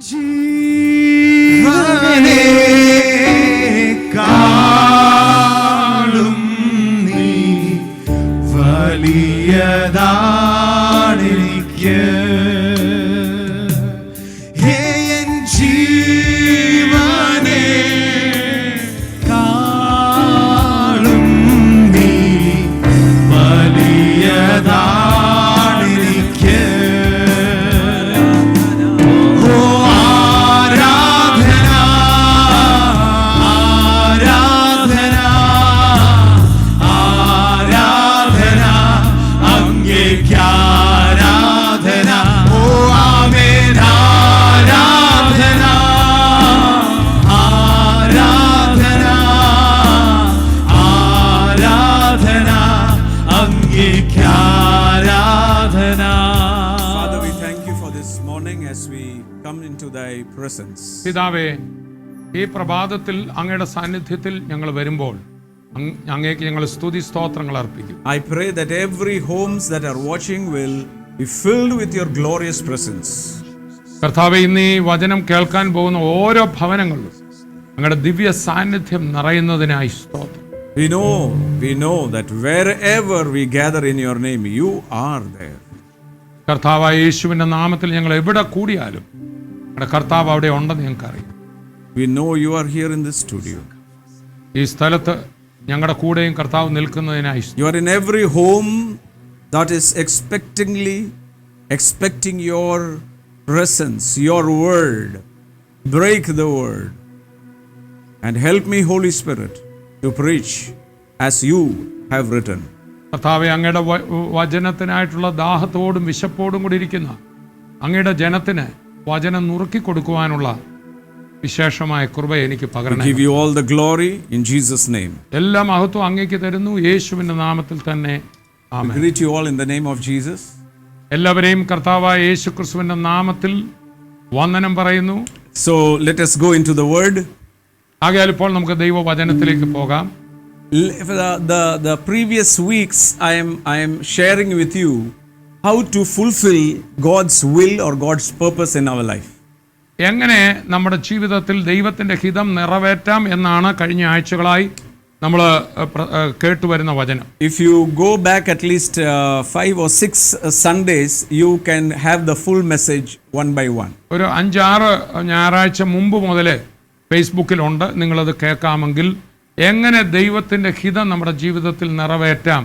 ജീവനേക്കാളും നീ വലിയതാണെനിക്ക്. എൻ ജീവനേക്കാളും നീ വലിയതാണെനിക്ക്. Father, we thank you for this morning as we come into thy presence. പിതാവേ, ഈ പ്രഭാതത്തിൽ അങ്ങയുടെ സാന്നിധ്യത്തിൽ ഞങ്ങൾ വരുമ്പോൾ അങ്ങേക്ക് ഞങ്ങൾ സ്തുതി സ്തോത്രങ്ങൾ അർപ്പിക്കും. I pray that every homes that are watching will be filled with your glorious presence. കർത്താവേ, ഇന്ന് ഈ വചനം കേൾക്കാൻ പോകുന്ന ഓരോ ഭവനങ്ങളിലും അങ്ങയുടെ ദിവ്യ സാന്നിധ്യം നിറയുന്നതിനായി സ്തോത്രം. We know that wherever we gather in your name, you are there. കർത്താവായ യേശുവിന്റെ നാമത്തിൽ ഞങ്ങൾ എവിടെ കൂടിയാലും നമ്മുടെ കർത്താവ് അവിടെ ഉണ്ടെന്ന് ഞങ്ങൾക്കറിയാം. We know you are here in this studio. ഈ സ്ഥലത്ത് ഞങ്ങളുടെ കൂടെയും കർത്താവ് നിൽക്കുന്നതിനായി You are in every home that is expecting your presence, your word. Break the word and help me, Holy Spirit, to preach as you have written. കർത്താവെ, അങ്ങയുടെ വചനത്തിനായിട്ടുള്ള ദാഹത്തോടും വിശപ്പോടും കൂടി ഇരിക്കുന്ന അങ്ങയുടെ ജനത്തിന് വചനം നുറുക്കി കൊടുക്കുവാനുള്ള വിശേഷമായ കൃപ എനിക്ക് പകരണമേ. Give you all the glory in Jesus' name. എല്ലാ മഹത്വം അങ്ങേക്ക് തരുന്നു, യേശുവിന്റെ നാമത്തിൽ തന്നെ. ആമേൻ. I greet you all in the name of Jesus. എല്ലാവരെയും കർത്താവായ യേശു ക്രിസ്തുവിന്റെ നാമത്തിൽ വന്ദനം പറയുന്നു. So let us go into the word. ആകയാൽ ഇപ്പോൾ നമുക്ക് ദൈവവചനത്തിലേക്ക് പോകാം. The previous weeks I am sharing with you how to fulfill God's will or God's purpose in our life. എങ്ങനെ നമ്മുടെ ജീവിതത്തിൽ ദൈവത്തിന്റെ ഹിതം നിറവേറ്റാം എന്നാണ് കഴിഞ്ഞ ആഴ്ചകളായി നമ്മൾ കേട്ടുവരുന്ന വചനം. If you go back at least 5 or 6 Sundays, you can have the full message one by one. ഒരു 5-6 ഞായറാഴ്ച മുമ്പ് മുതൽ ഫേസ്ബുക്കിലുണ്ട്. നിങ്ങളത് കേൾക്കാമെങ്കിൽ എങ്ങനെ ദൈവത്തിന്റെ ഹിതം നമ്മുടെ ജീവിതത്തിൽ നിറവേറ്റാം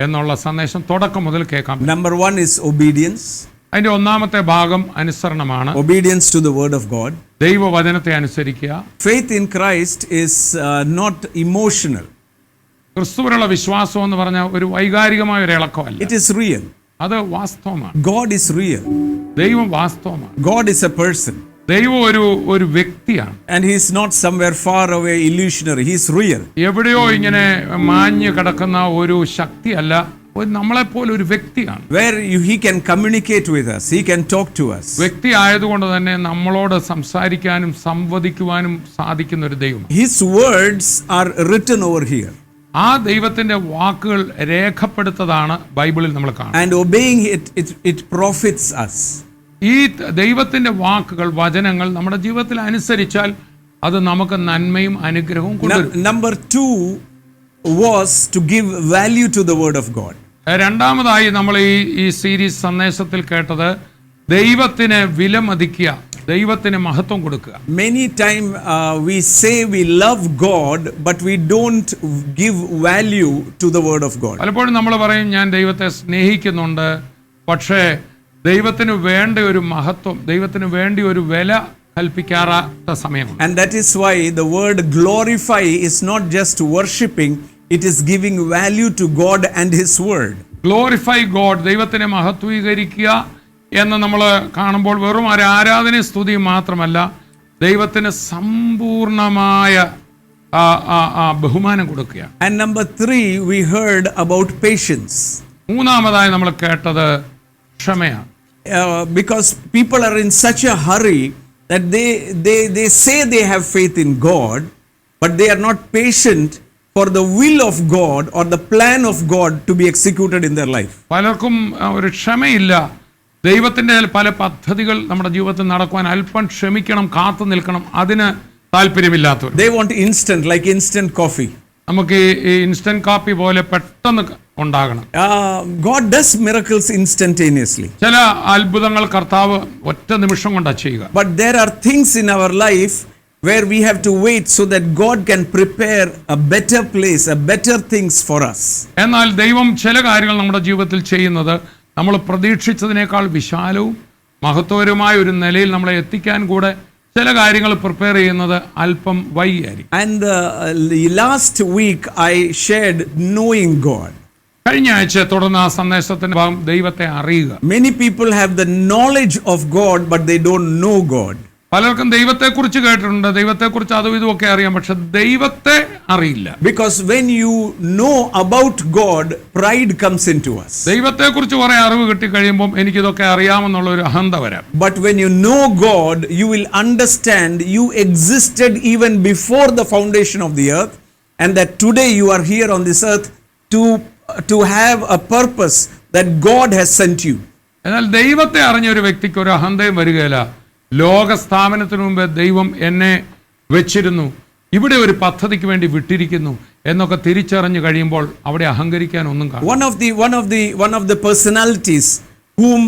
എന്നുള്ള സന്ദേശം തുടക്കം മുതൽ കേൾക്കാം. Number 1 is obedience. അതിന്റെ ഒന്നാമത്തെ ഭാഗം അനുസരണമാണ്. Obedience to the word of God. ദൈവവചനത്തെ അനുസരിക്കുക. Faith in Christ is not emotional. ക്രിസ്തുവിനുള്ള വിശ്വാസം എന്ന് പറഞ്ഞാൽ ഒരു വൈകാരികമായ ഒരു ഇളക്കമല്ല. It is real. അത് വാസ്തവമാണ്. God is real. ദൈവം വാസ്തവമാണ്. God is a person. ദൈവം ഒരു വ്യക്തിയാണ്. And he is not somewhere far away illusionary. He is real. എവിടെയോ ഇങ്ങനെ മാഞ്ഞു കിടക്കുന്ന ഒരു ശക്തിയല്ല, നമ്മളെപ്പോലെ ഒരു വ്യക്തിയാണ്. Where he can communicate with us, he can talk to us. വ്യക്തി ആയതുകൊണ്ട് തന്നെ നമ്മളോട് സംസാരിക്കാനും സംവദിക്കുവാനും സാധിക്കുന്ന ഒരു ദൈവം. His words are written over here. ആ ദൈവത്തിന്റെ വാക്കുകൾ രേഖപ്പെടുത്തതാണ് ബൈബിളിൽ നമ്മൾ കാണുന്നത്. And obeying it profits us. ഈ ദൈവത്തിന്റെ വാക്കുകൾ, വചനങ്ങൾ നമ്മുടെ ജീവിതത്തിൽ അനുസരിച്ചാൽ അത് നമുക്ക് നന്മയും അനുഗ്രഹവും കൊണ്ടുവരും. Number 2 was to give value to the word of God. രണ്ടാമതായി നമ്മൾ ഈ സീരീസ് സന്ദേശത്തിൽ കേട്ടത് ദൈവത്തിന് വിലമതിക്കുക, ദൈവത്തിന് മഹത്വം കൊടുക്കുക. Many time we say we love God but we don't give value to the word of God. പലപ്പോഴും നമ്മൾ പറയും ഞാൻ ദൈവത്തെ സ്നേഹിക്കുന്നുണ്ട്, പക്ഷേ ദൈവത്തിന് വേണ്ട ഒരു മഹത്വം, ദൈവത്തിന് വേണ്ടി ഒരു വില കൽപ്പിക്കാത്ത സമയമാണ്. And that is why the word glorify is not just worshiping, it is giving value to God and his word. Glorify God, ദൈവത്തിനെ മഹത്വീകരിക്കുക എന്ന് നമ്മൾ കാണുമ്പോൾ വെറും ഒരു ആരാധന സ്തുതി മാത്രമല്ല, ദൈവത്തിന് സമ്പൂർണമായ ബഹുമാനം കൊടുക്കുക. And number 3 we heard about patience. മൂന്നാമതായി നമ്മൾ കേട്ടത് ക്ഷമയാണ്. Because people are in such a hurry that they say they have faith in God, but they are not patient for the will of God or the plan of God to be executed in their life. പലർക്കും ഒരു ക്ഷമയില്ല. ദൈവത്തിൻ്റെ പല പദ്ധതികൾ നമ്മുടെ ജീവിതത്തിൽ നടക്കുവാൻ അല്പം ക്ഷമിക്കണം, കാത്തു നിൽക്കണം, അതിന് താല്പര്യമില്ലാത്തവർ. They want instant, like instant coffee. നമുക്ക് ഈ ഇൻസ്റ്റന്റ് കാപ്പി പോലെ പെട്ടെന്ന് ഉണ്ടാകണം. God does miracles instantaneously. ചില അത്ഭുതങ്ങൾ കർത്താവ് ഒറ്റ നിമിഷം കൊണ്ടാ ചെയ്യുക. But there are things in our life where we have to wait so that God can prepare a better place, a better things for us. എന്നാൽ ദൈവം ചില കാര്യങ്ങൾ നമ്മുടെ ജീവിതത്തിൽ ചെയ്യുന്നത് നമ്മൾ പ്രതീക്ഷിച്ചതിനേക്കാൾ വിശാലവും മഹത്വകരമായ ഒരു നിലയിൽ നമ്മളെ എത്തിക്കാൻ കൂടെ ചില കാര്യങ്ങൾ പ്രിപ്പയർ ചെയ്യുന്നത് അല്പം വൈകിയായിരിക്കും. And last week I shared knowing God. കഴിഞ്ഞ ആഴ്ച തുടർന്ന് ആ സന്ദേശത്തിന്റെ ഭാഗം ദൈവത്തെ അറിയുക. Many people have the knowledge of God but they don't know God. പലർക്കും ദൈവത്തെക്കുറിച്ച് കേട്ടിട്ടുണ്ട്, ദൈവത്തെക്കുറിച്ച് അതും ഇതുമൊക്കെ അറിയാം, പക്ഷെ ദൈവത്തെ അറിയില്ല. Because when you know about God, pride comes into us. ദൈവത്തെക്കുറിച്ച് കുറെ അറിവ് കിട്ടി കഴിയുമ്പോൾ എനിക്കിതൊക്കെ അറിയാമെന്നുള്ള ഒരു അഹന്ത വരാം. But when you know God, you will understand you existed even before the foundation of the earth, and that today you are here on this earth to have a purpose that God has sent you. എന്നാൽ ദൈവത്തെ അറിഞ്ഞ ഒരു വ്യക്തിക്ക് ഒരു അഹന്തയും വരികയില്ല. ലോക സ്ഥാപനത്തിന് മുമ്പ് ദൈവം എന്നെ വെച്ചിരുന്നു, ഇവിടെ ഒരു പദ്ധതിക്ക് വേണ്ടി വിട്ടിരിക്കുന്നു എന്നൊക്കെ തിരിച്ചറിഞ്ഞു കഴിയുമ്പോൾ അവിടെ അഹങ്കരിക്കാൻ ഒന്നും കാണും. One of the personalities whom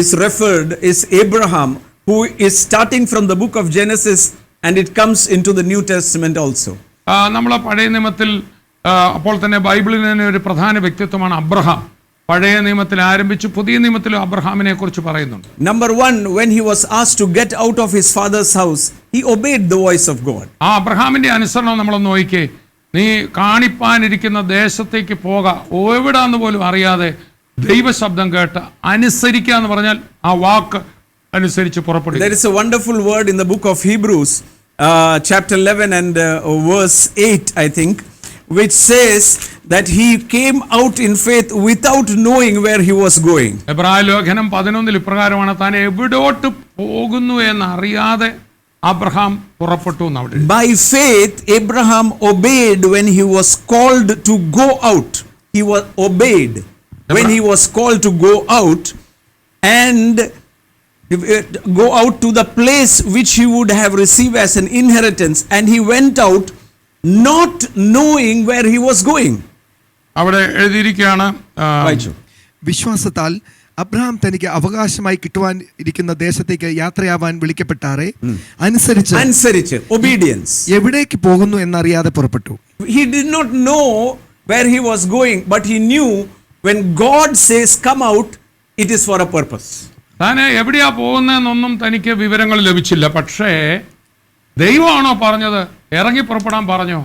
is referred is Abraham, who is starting from the book of Genesis and it comes into the New Testament also. നമ്മളെ പഴയ നിയമത്തിൽ അപ്പോൾ തന്നെ ബൈബിളിൽ തന്നെ ഒരു പ്രധാന വ്യക്തിത്വമാണ് അബ്രഹാം. പഴയ നിയമത്തിൽ ആരംഭിച്ചു പുതിയ നിയമത്തിലും അബ്രഹാമിനെ കുറിച്ച് പറയുന്നുണ്ട്. Number 1, when he was asked to get out of his father's house, he obeyed the voice of God. ആ അബ്രഹാമിന്റെ അനുസരണം നമ്മൾ നോക്കിക്കേ. നീ കാണിപ്പാനിരിക്കുന്ന ദേശത്തേക്ക് പോക, എവിടാന്ന് പോലും അറിയാതെ ദൈവശബ്ദം കേട്ട് അനുസരിക്കുക എന്ന് പറഞ്ഞാൽ ആ വാക്ക് അനുസരിച്ച് പുറപ്പെടുക. There is a wonderful word in the book of Hebrews, chapter 11 and verse 8, I think, which says that he came out in faith without knowing where he was going. എബ്രായ ലേഖനം 11 ഇപ്രകാരമാണ്, താൻ എവിടോട്ട് പോകുന്നു എന്ന് അറിയാതെ അബ്രഹാം പുറപ്പെട്ടു എന്നാണ്. By faith Abraham obeyed when he was called to go out. He was obeyed when he was called to go out and go out to the place which he would have received as an inheritance, and he went out not knowing where he was going. അവിടെ എഴുതിയിരിക്കുകയാണ്, വിശ്വാസത്താൽ Abraham തനിക്ക് അവകാശമായി കിട്ടുവാൻ ഇരിക്കുന്ന ദേശത്തേക്ക് യാത്രയാവാൻ വിളിക്കപ്പെട്ടാറെ അനുസരിച്ച് obedience എവിടേക്ക് പോകുന്നു എന്നറിയാതെ പുറപ്പെട്ടു. He did not know where he was going, but he knew when God says come out, it is for a purpose. താൻ എവിടെയാ പോകുന്നതെന്നൊന്നും തനിക്ക് വിവരങ്ങൾ ലഭിച്ചില്ല. പക്ഷേ ദൈവമാണോ പറഞ്ഞത്, ഇറങ്ങി പുറപ്പെടാൻ പറഞ്ഞോ,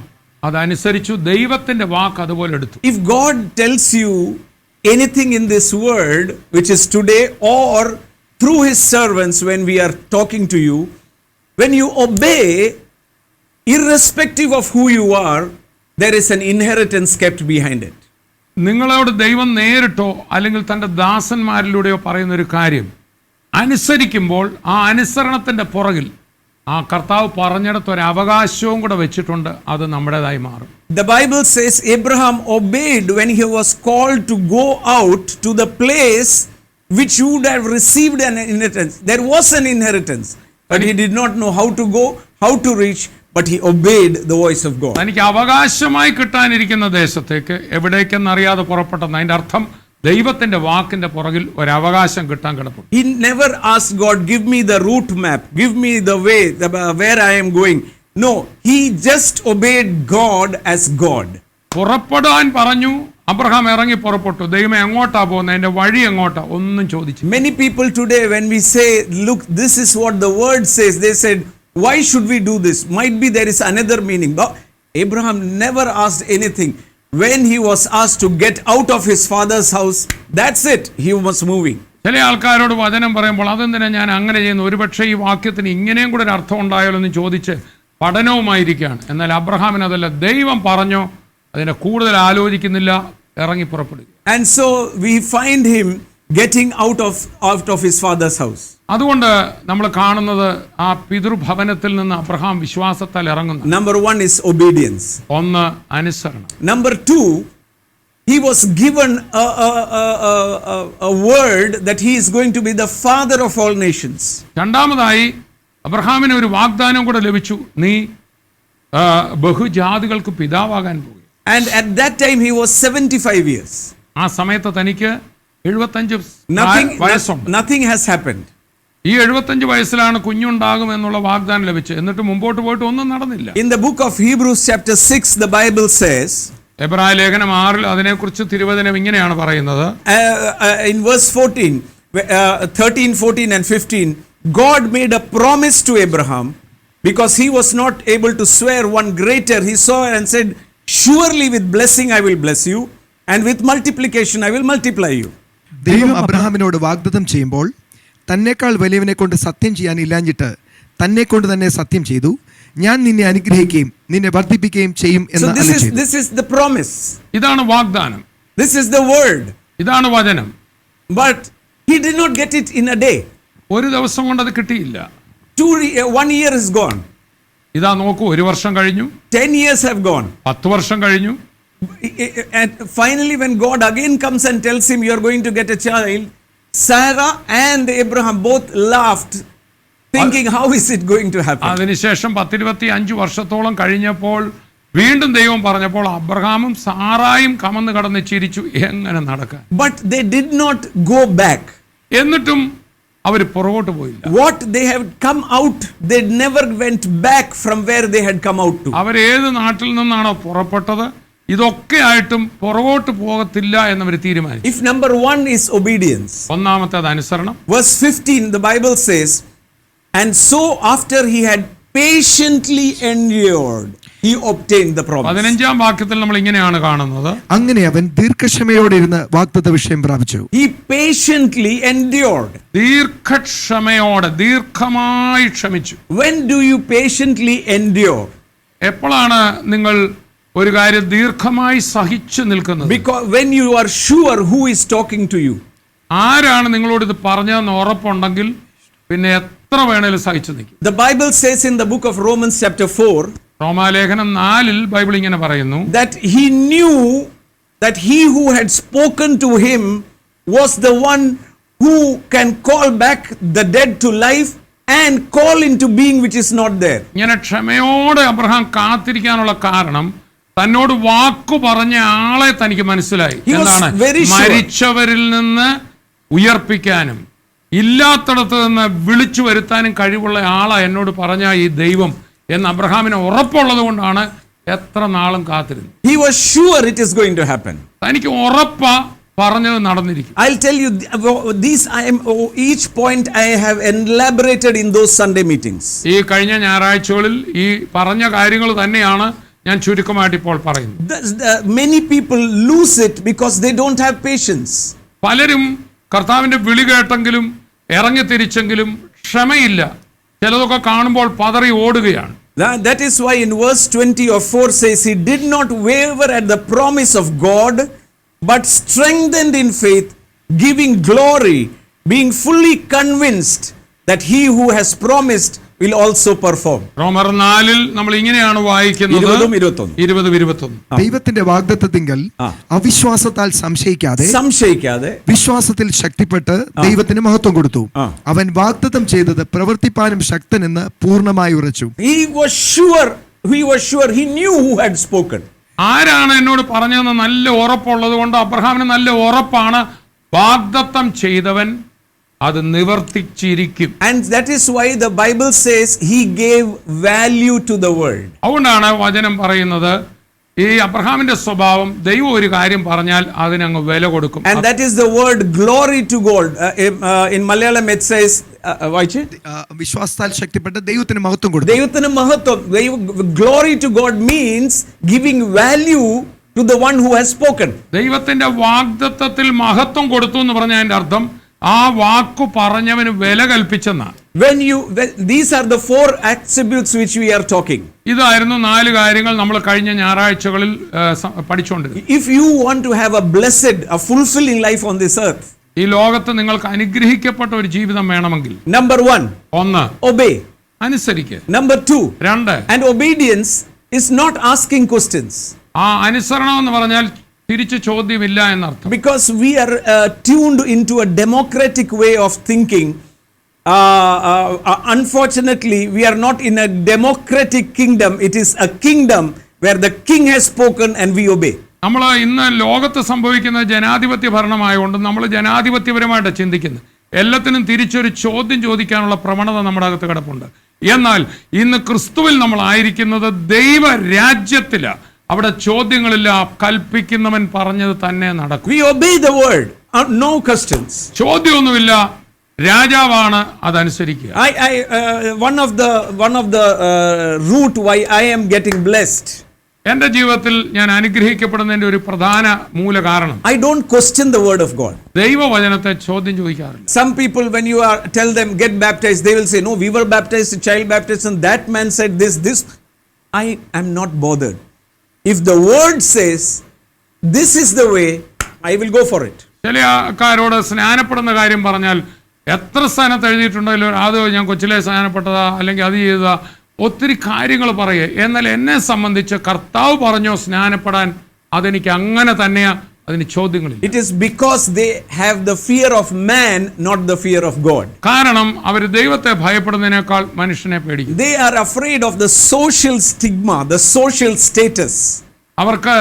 അതനുസരിച്ചു. ദൈവത്തിന്റെ വാക്ക് അതുപോലെ എടുത്തു. If God tells you anything in this world, which is today or through his servants when we are talking to you, when you obey, irrespective of who you are, there is an inheritance kept behind it. നിങ്ങളോട് ദൈവം നേരിട്ടോ അല്ലെങ്കിൽ തൻ്റെ ദാസന്മാരിലൂടെയോ പറയുന്ന ഒരു കാര്യം അനുസരിക്കുമ്പോൾ ആ അനുസരണത്തിന്റെ പുറകിൽ ആ കർത്താവ് പറഞ്ഞിടത്ത് ഒരു അവകാശവും കൂടെ വെച്ചിട്ടുണ്ട്, അത് നമ്മുടേതായി മാറും. The Bible says Abraham obeyed when he was called to go out to the place which he would have received an inheritance. There was an inheritance, but he did not know how to go, how to reach, but he obeyed the voice of God. തനിക്ക് അവകാശമായി കിട്ടാനിരിക്കുന്ന ദേശത്തേക്ക് എവിടേക്കെന്നറിയാതെ പുറപ്പെട്ടെന്ന്. അതിന്റെ അർത്ഥം ദൈവത്തിന്റെ വാക്കിന്റെ പുറകിൽ ഒരു അവകാശം കിട്ടാൻ കിടപ്പുണ്ട്. He never asked God, give me the route map, give me the way, where I am going. No, he just obeyed God as God. പുറപ്പെടാൻ പറഞ്ഞു, അബ്രഹാം ഇറങ്ങി പുറപ്പെട്ടു. ദൈവമേ എങ്ങോട്ടാ പോകുന്നത്, അതിന്റെ വഴി എങ്ങോട്ടാ, ഒന്നും ചോദിച്ചു. Many people today, when we say, look, this is what the word says, they said, why should we do this? Might be there is another meaning. But Abraham never asked anything. When he was asked to get out of his father's house, that's it, he was moving. ചില ആൾക്കാരോട് വചനം പറയുമ്പോൾ അതെന്തിനാ ഞാൻ അങ്ങനെ ചെയ്യുന്നു, ഒരുപക്ഷെ ഈ വാക്യത്തിന് ഇങ്ങനെയും കൂടെ ഒരു അർത്ഥം ഉണ്ടായാലോ എന്ന് ചോദിച്ച് പഠനവുമായിരിക്കുകയാണ്. എന്നാൽ അബ്രഹാമിന് അതല്ല, ദൈവം പറഞ്ഞോ, അതിനെ കൂടുതൽ ആലോചിക്കുന്നില്ല, ഇറങ്ങി പുറപ്പെടുക. And so we find him getting out of his father's house. അതുകൊണ്ട് നമ്മൾ കാണുന്നത് ആ പിതൃഭവനത്തിൽ നിന്ന് അബ്രഹാം വിശ്വാസത്താൽ ഇറങ്ങുന്നു. Number 1 is obedience. ഒന്ന് അനുസരണം. Number 2, he was given a word that he is going to be the father of all nations. രണ്ടാമതായി അബ്രഹാമിന് ഒരു വാഗ്ദാനം കൂടെ ലഭിച്ചു, നീ ബഹുജാതികൾക്ക് പിതാവാകാൻ പോകും. And at that time he was 75 years. ആ സമയത്ത് തനിക്ക് 75 വയസ്സുണ്ട്. Nothing has happened. ഈ 75 വയസ്സിലാണ് കുഞ്ഞുണ്ടാകും എന്നുള്ള വാഗ്ദാനം ലഭിച്ചത്. എന്നിട്ട് മുമ്പോട്ട് പോയിട്ട് ഒന്നും നടന്നില്ല. In the book of Hebrews chapter 6 the Bible says, എബ്രായ ലേഖനം 6 അതിനെക്കുറിച്ച് തിരുവചനം ഇങ്ങനെയാണ് പറയുന്നത്. In verse 14, 13, 14 and 15, God made a promise to Abraham because he was not able to swear one greater. He saw and said, surely with blessing I will bless you and with multiplication I will multiply you. ദൈവം അബ്രഹാമിനോട് വാഗ്ദത്തം ചെയ്യുമ്പോൾ തന്നെക്കാൾ വലിയവനെ കൊണ്ട് സത്യം ചെയ്യാൻ ഇല്ലാഞ്ഞിട്ട് തന്നെ കൊണ്ട് തന്നെ സത്യം ചെയ്തു, ഞാൻ നിന്നെ അനുഗ്രഹിക്കുകയും നിന്നെ വർദ്ധിപ്പിക്കുകയും ചെയ്യും So എന്ന് അരുളിച്ചെയ്തു. this is the promise. ഇതാണ് വാഗ്ദാനം, This is the word. ഇതാണ് വചനം. But he did not get it in a day. ഒരു ദിവസം കൊണ്ട് അത് കിട്ടിയില്ല. 1 year is gone. ഇതാ നോക്കൂ, 1 വർഷം കഴിഞ്ഞു, 10 years have gone. 10 വർഷം കഴിഞ്ഞു. And finally when God again comes and tells him you are going to get a child, Sarah and Abraham both laughed, thinking how is it going to happen? അതിനുശേഷം 10-25 വർഷത്തോളം കഴിഞ്ഞപ്പോൾ വീണ്ടും ദൈവം പറഞ്ഞപ്പോൾ അബ്രഹാമും സാറായും കമന്ന് കടന്ന് ചിരിച്ചു, എങ്ങനെ നടക്കാൻ. But they did not go back. എന്നിട്ടും അവർ പുറകോട്ട് പോയില്ല. What they have come out, they never went back from where they had come out to. അവർ ഏത് നാട്ടിൽ നിന്നാണോ പുറപ്പെട്ടത്, ഇതൊക്കെ ആയിട്ടും പുറകോട്ട് പോകത്തില്ല എന്നവർ തീരുമാനിച്ചു. If number 1 is obedience, ഒന്നാമത്തേത് അനുസരണം. verse 15 the Bible says, and so after he had patiently endured he obtained the promise. 15-ാം വാക്യത്തിൽ നമ്മൾ ഇങ്ങനെയാണ് കാണുന്നത്, അങ്ങനെ അവൻ ദീർഘക്ഷമയോടെ ഇരുന്ന് വാഗ്ദത്ത വിഷയം പ്രാപിച്ചു. He patiently endured. ദീർഘക്ഷമയോടെ, ദീർഘമായി ക്ഷമിച്ചു. When do you patiently endure? എപ്പോഴാണ് നിങ്ങൾ ഒരു കാര്യം ദീർഘമായി സഹിച്ചു നിൽക്കുന്നത്? Because when you are sure who is talking to you. ആരാണ് നിങ്ങളോട് ഇത് പറഞ്ഞതെന്ന് ഉറപ്പുണ്ടെങ്കിൽ പിന്നെ എത്ര വേണേലും സഹിച്ചു നിൽക്കും. The Bible says in the book of Romans chapter 4 റോമാലേഖനം 4 ബൈബിൾ ഇങ്ങനെ പറയുന്നു, that he knew that he who had spoken to him was the one who can call back the dead to life and call into being which is not there. ഇങ്ങനെ ക്ഷമയോടെ Abraham കാത്തിരിക്കാനുള്ള കാരണം തന്നോട് വാക്കു പറഞ്ഞ ആളെ തനിക്ക് മനസ്സിലായി. He was എന്താണ്? very sure. മരിച്ചവരിൽ നിന്ന് ഉയർപ്പിക്കാനും ഇല്ലാത്തടത്ത് നിന്ന് വിളിച്ചു വരുത്താനും കഴിവുള്ള ആളാ എന്നോട് പറഞ്ഞ ഈ ദൈവം എന്ന് അബ്രഹാമിന് ഉറപ്പുള്ളത് കൊണ്ടാണ് എത്ര നാളും കാത്തിരുന്നത്. He was sure it is going to happen. തനിക്ക് ഉറപ്പാ പറഞ്ഞത് നടന്നിരിക്കും. I'll tell you each point I have elaborated in those Sunday meetings. ഈ കഴിഞ്ഞ ഞായറാഴ്ചകളിൽ ഈ പറഞ്ഞ കാര്യങ്ങൾ തന്നെയാണ് ഞാൻ ചുരുക്കമായിട്ട് ഇപ്പോൾ പറയുന്നത്. Many people lose it because they don't have patience. പലരും കർത്താവിന്റെ വിളി കേട്ടെങ്കിലും ഇറങ്ങി തിരിച്ചെങ്കിലും ക്ഷമയില്ല. ചിലതൊക്കെ കാണുമ്പോൾ പതറി ഓടുകയാണ്. That is why in verse 20 of 4 says he did not waver at the promise of God but strengthened in faith, giving glory, being fully convinced that he who has promised will also perform. റോമർ 4 നമ്മൾ ഇങ്ങനെയാണ് വായിക്കുന്നത്, 20-21. ദൈവത്തിന്റെ വാഗ്ദത്തത്തിങ്കൽ അവിശ്വാസത്താൽ സംശയിക്കാതെ വിശ്വാസത്തിൽ ശക്തിപ്പെട്ട് ദൈവത്തിന് മഹത്വം കൊടുത്തു. അവൻ വാഗ്ദത്തം ചെയ്തത് പ്രവർത്തിപ്പാനും ശക്തനെന്ന് പൂർണ്ണമായി ഉറച്ചു. He was sure he knew who had spoken. ആരാണ് എന്നോട് പറഞ്ഞതെന്ന് നല്ല ഉറപ്പുള്ളത് കൊണ്ട് അബ്രഹാമിന് നല്ല ഉറപ്പാണ്, വാഗ്ദത്തം ചെയ്തവൻ അത് നിവർത്തിച്ചിരിക്കും. And that is why the Bible says he gave value to the word. അതുകൊണ്ടാണ് വചനം പറയുന്നത് ഈ അബ്രഹാമിന്റെ സ്വഭാവം ദൈവം ഒരു കാര്യം പറഞ്ഞാൽ അതിനങ്ങ് വില കൊടുക്കും. And that is the word glory to God. In Malayalam it says വിശ്വാസത്താൽ ശക്തിപ്പെട്ട് ദൈവത്തിന് മഹത്വം കൊടുത്തു. ദൈവത്തിന് മഹത്വം. Glory to God means giving value to the one who has spoken. ദൈവത്തിന്റെ വാഗ്ദത്തത്തിൽ മഹത്വം കൊടുത്തു എന്ന് പറഞ്ഞ അതിന്റെ അർത്ഥം ആ വാക്കു പറഞ്ഞവന് വില കൽപ്പിച്ചെന്നാണ്. These are the 4 attributes which we are talking. ഇതായിരുന്നു 4 കാര്യങ്ങൾ നമ്മൾ കഴിഞ്ഞ ഞായറാഴ്ചകളിൽ പഠിച്ചുകൊണ്ടിരുന്നത്. If you want to have a blessed, a fulfilling life on this earth, ഈ ലോകത്ത് നിങ്ങൾക്ക് അനുഗ്രഹിക്കപ്പെട്ട ഒരു ജീവിതം വേണമെങ്കിൽ number 1, obey. അനുസരിക്കുക. Number 2, രണ്ട്, and obedience is not asking questions. ആ അനുസരണം എന്ന് പറഞ്ഞാൽ തിരിച്ചു ചോദ്യമില്ല എന്നർത്ഥം. Because we are tuned into a democratic way of thinking. Unfortunately, we are not in a democratic kingdom. It is a kingdom where the king has spoken and we obey. നമ്മൾ ഇന്ന് ലോകത്ത് സംഭവിക്കുന്ന ജനാധിപത്യ ഭരണമായതുകൊണ്ട് നമ്മൾ ജനാധിപത്യപരമായിട്ട് ചിന്തിക്കുന്നത്. എല്ലാത്തിനും തിരിച്ചൊരു ചോദ്യം ചോദിക്കാനുള്ള പ്രവണത നമ്മുടെ അകത്ത് കിടപ്പുണ്ട്. എന്നാൽ ഇന്ന് ക്രിസ്തുവിൽ നമ്മൾ ആയിരിക്കുന്നത് ദൈവ രാജ്യത്തിലാണ്. അവിടെ ചോദ്യങ്ങളില്ല, കൽപ്പിക്കുന്നവൻ പറഞ്ഞത് തന്നെ നടക്കും. We obey the word, no questions. ചോദ്യമൊന്നുമില്ല, രാജാവാണ് അതനുസരിക്കുക. One of the root why I am getting blessed. എന്റെ ജീവിതത്തിൽ ഞാൻ അനുഗ്രഹിക്കപ്പെടുന്നതിന്റെ ഒരു പ്രധാന മൂല കാരണം I don't question the word of God. ദൈവവചനത്തെ ചോദ്യം ചോദിക്കാറില്ല. Some people, when you tell them get baptized, they will say, no, we were baptized, child baptism, that man said this. I am not bothered. If the word says this is the way, I will go for it. ചില ആൾക്കാരോട് സ്നാനപ്പെടുന്ന കാര്യം പറഞ്ഞാൽ എത്ര സ്ഥാനത്ത് എഴുതിയിട്ടുണ്ടല്ലോ, അത് ഞാൻ കൊച്ചിലെ സ്നാനപ്പെട്ടതാ അല്ലെങ്കിൽ അത് ചെയ്തതാ, ഒത്തിരി കാര്യങ്ങൾ പറയുക. എന്നാൽ എന്നെ സംബന്ധിച്ച് കർത്താവ് പറഞ്ഞോ സ്നാനപ്പെടാൻ, അതെനിക്ക് അങ്ങനെ തന്നെയാ, അതിന് ചോദ്യങ്ങളില്ല. It is because they have the fear of man, not the fear of God. കാരണം അവർ ദൈവത്തെ ഭയപ്പെടുന്നതിനേക്കാൾ മനുഷ്യനെ പേടിക്കും. They are afraid of the social stigma, the social status. അവർക്ക്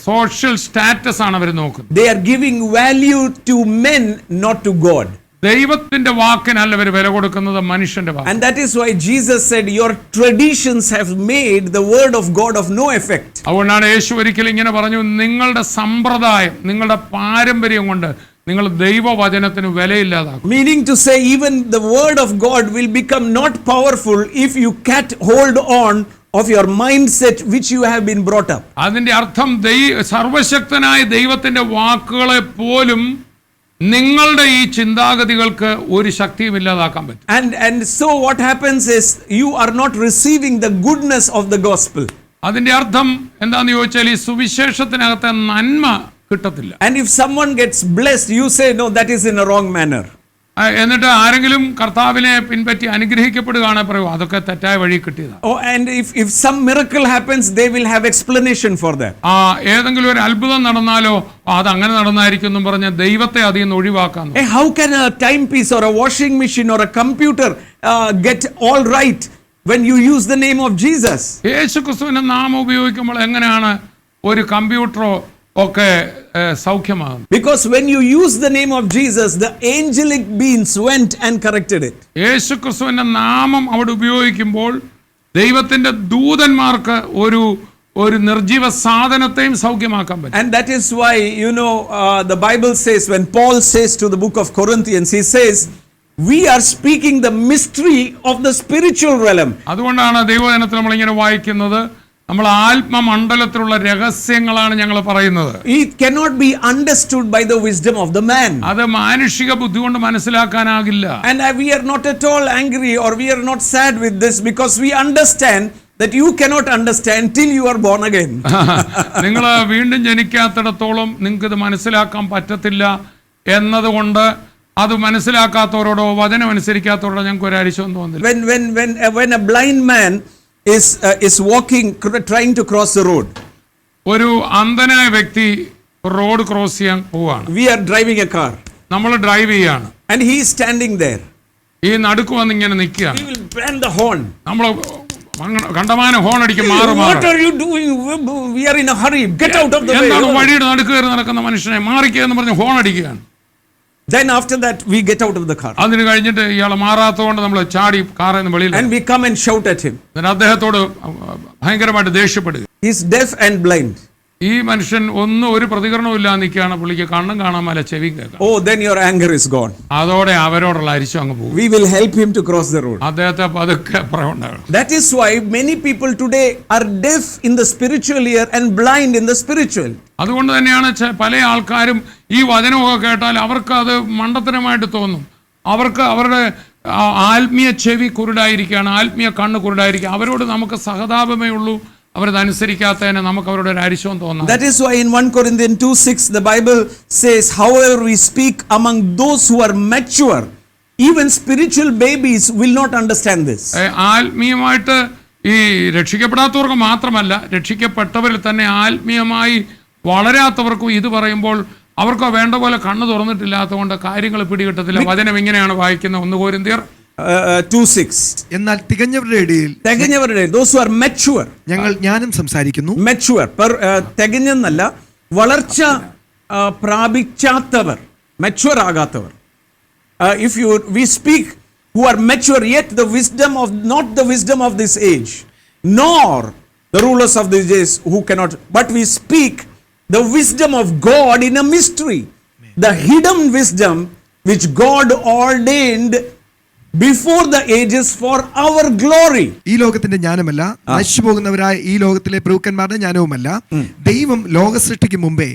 സോഷ്യൽ സ്റ്റാറ്റസ് ആണ് അവർ നോക്കുന്നത്. They are giving value to men, not to God. ദൈവത്തിന്റെ വാക്കിനല്ല അവർ വില കൊടുക്കുന്നത്, മനുഷ്യന്റെ വാക്ക്. And that is why Jesus said, your traditions have made the word of God of no effect. അതുകൊണ്ടാണ് യേശു ഒരിക്കലും ഇങ്ങനെ പറഞ്ഞു, നിങ്ങളുടെ സമ്പ്രദായം, നിങ്ങളുടെ പാരമ്പര്യം കൊണ്ട് നിങ്ങൾ ദൈവവചനത്തിന് വിലയില്ലാതാക്കും. Meaning to say, even the word of God will become not powerful if you can't hold on of your mindset which you have been brought up. അതിന്റെ അർത്ഥം സർവശക്തനായ ദൈവത്തിന്റെ വാക്കുകളെ പോലും നിങ്ങളുടെ ഈ ചിന്താഗതികൾക്ക് ഒരു ശക്തിയും ഇല്ലാതാക്കാൻ പറ്റും. And so what happens is you are not receiving the goodness of the gospel. അതിന്റെ അർത്ഥം എന്താന്ന് ചോദിച്ചാൽ ഈ സുവിശേഷത്തിനകത്തെ നന്മ കിട്ടത്തില്ല. And if someone gets blessed, you say, no, that is in a wrong manner. എന്നിട്ട് ആരെങ്കിലും കർത്താവിനെ പിൻപറ്റി അനുഗ്രഹിക്കപ്പെടുകയാണ്, പറയൂ അതൊക്കെ തെറ്റായ വഴി കിട്ടിയതാണ്. Oh, and if some miracle happens, they will have explanation for that. ഏതെങ്കിലും ഒരു അത്ഭുതം നടന്നാലോ അത് അങ്ങനെ നടന്നായിരിക്കും എന്നും പറഞ്ഞ ദൈവത്തെ അതിൽ നിന്ന് ഒഴിവാക്കാൻ. Hey, how can a timepiece or a washing machine or a computer get all right when you use the name of Jesus? യേശു ക്രിസ്തുവിന്റെ നാമം ഉപയോഗിക്കുമ്പോൾ എങ്ങനെയാണ് ഒരു കമ്പ്യൂട്ടറോ ഒക്കെ സൗഖ്യമാകും? Because when you use the name of Jesus, the angelic beings went and corrected it. യേശു ക്രിസ്തുവിന്റെ നാമം അവിടെ ഉപയോഗിക്കുമ്പോൾ ദൈവത്തിന്റെ ദൂതന്മാർക്ക് ഒരു നിർജീവ സാധനത്തെയും സൗഖ്യമാക്കാൻ പറ്റും. And that is why, the Bible says, when Paul says to the book of Corinthians, he says, we are speaking the mystery of the spiritual realm. അതുകൊണ്ടാണ് ദൈവവചനത്തിൽ നമ്മൾ ഇങ്ങനെ വായിക്കുന്നത്, നമ്മൾ ആത്മമണ്ഡലത്തിലുള്ള രഹസ്യങ്ങളാണ് ഞങ്ങൾ പറയുന്നത്. It cannot be understood by the wisdom of the man. അത് മാനുഷിക ബുദ്ധി കൊണ്ട് മനസ്സിലാക്കാനാകില്ല. And we are not at all angry or we are not sad with this, because we understand that you cannot understand till you are born again. നിങ്ങൾ വീണ്ടും ജനിക്കാത്തിടത്തോളം നിങ്ങൾക്ക് ഇത് മനസ്സിലാക്കാൻ പറ്റത്തില്ല എന്നതുകൊണ്ട് അത് മനസ്സിലാക്കാത്തവരോടോ വചനം അനുസരിക്കാത്തവരോടോ ഞങ്ങൾക്ക് ഒരു അരിശം തോന്നുന്നില്ല. When a blind man is walking, trying to cross the road. ഒരു അന്ധനായ വ്യക്തി റോഡ് ക്രോസ് ചെയ്യാൻ പോവാണ്. We are driving a car. നമ്മൾ ഡ്രൈവ് ചെയ്യാണ്. And he is standing there. ഈ നടുക്ക് വന്ന് ഇങ്ങനെ നിൽക്കുകയാണ്. He will bend the horn. നമ്മൾ കണ്ടമാനം ഹോൺ അടിക്കും. What are you doing? We are in a hurry. Get out of the way. എന്താണ് വഴിയുടെ നടുക്ക് കയറി നടക്കുന്ന മനുഷ്യനെ മാറിക്കുക എന്ന് പറഞ്ഞ് ഹോൺ അടിക്കുകയാണ്. Then after that we get out of the car. അതിന് കഴിഞ്ഞിട്ട് ഇയാൾ മാറാത്തതുകൊണ്ട് നമ്മൾ ചാടി കാറിൽ നിന്ന് വെളിയിൽ. And we come and shout at him. അദ്ദേഹത്തോട് ഭയങ്കരമായിട്ട് ദേഷ്യപ്പെടുക. He is deaf and blind. ഈ മനുഷ്യൻ ഒരു പ്രതികരണവും ഇല്ലാതെ നിൽക്കുകയാണ്. പുള്ളിക്ക് കണ്ണും കാണാൻ മേല, ചെവി കേൾക്കാം. Oh, then your anger is gone. അതോടെ അവരോടുള്ള അരിശം അങ്ങ് പോകും. We will help him to cross the road. അദ്ദേഹത്തെ പതുക്കെ പറയുണ്ടാകും. That is why many people today are deaf in the spiritual ear and blind in the spiritual. അതുകൊണ്ട് തന്നെയാണ് പല ആൾക്കാരും ഈ വചനമൊക്കെ കേട്ടാൽ അവർക്ക് അത് മണ്ടത്തരമായിട്ട് തോന്നും. അവർക്ക് അവരുടെ ആത്മീയ ചെവി കുരുടായിരിക്കുകയാണ്, ആത്മീയ കണ്ണ് കുരുടായിരിക്കുക. അവരോട് നമുക്ക് സഹതാപമേ ഉള്ളൂ. അവരതനുസരിക്കാത്തതിന് നമുക്ക് അവരുടെ ഒരു അരിശവും തോന്നാം. That is why in 1 Corinthians 2:6 the Bible says, however we speak among those who are mature, even spiritual babies will not understand this. ആത്മീയമായിട്ട് ഈ രക്ഷിക്കപ്പെടാത്തവർക്ക് മാത്രമല്ല, രക്ഷിക്കപ്പെട്ടവരിൽ തന്നെ ആത്മീയമായി വളരാത്തവർക്കും ഇത് പറയുമ്പോൾ അവർക്ക് വേണ്ട പോലെ കണ്ണ് തുറന്നിട്ടില്ലാത്തതുകൊണ്ട് കാര്യങ്ങൾ പിടികിട്ടത്തില്ല. വചനം ഇങ്ങനെയാണ് വായിക്കുന്നത്, 1 കൊരിന്ത്യർ 2:6. എന്നാൽ തികഞ്ഞവരുടെ ഇടയിൽ Those who are mature. ഞങ്ങൾ ജ്ഞാനം സംസാരിക്കുന്നു. Mature. തികഞ്ഞെന്നല്ല, വളർച്ച പ്രാപിച്ചാത്തവർ, mature ആകാത്തവർ. We speak who are mature, yet the wisdom of, not the wisdom of this age, nor the rulers of this age who cannot, but we speak the wisdom of God in a mystery, the hidden wisdom which God ordained before the ages for our glory. ഈ ലോകത്തിന്റെ ജ്ഞാനമല്ല, നശിച്ചു പോകുന്നവരായ ഈ ലോകത്തിലെ പ്രഭുക്കന്മാരുടെ ജ്ഞാനവുമല്ല, ദൈവം ലോക സൃഷ്ടിക്ക് മുമ്പേ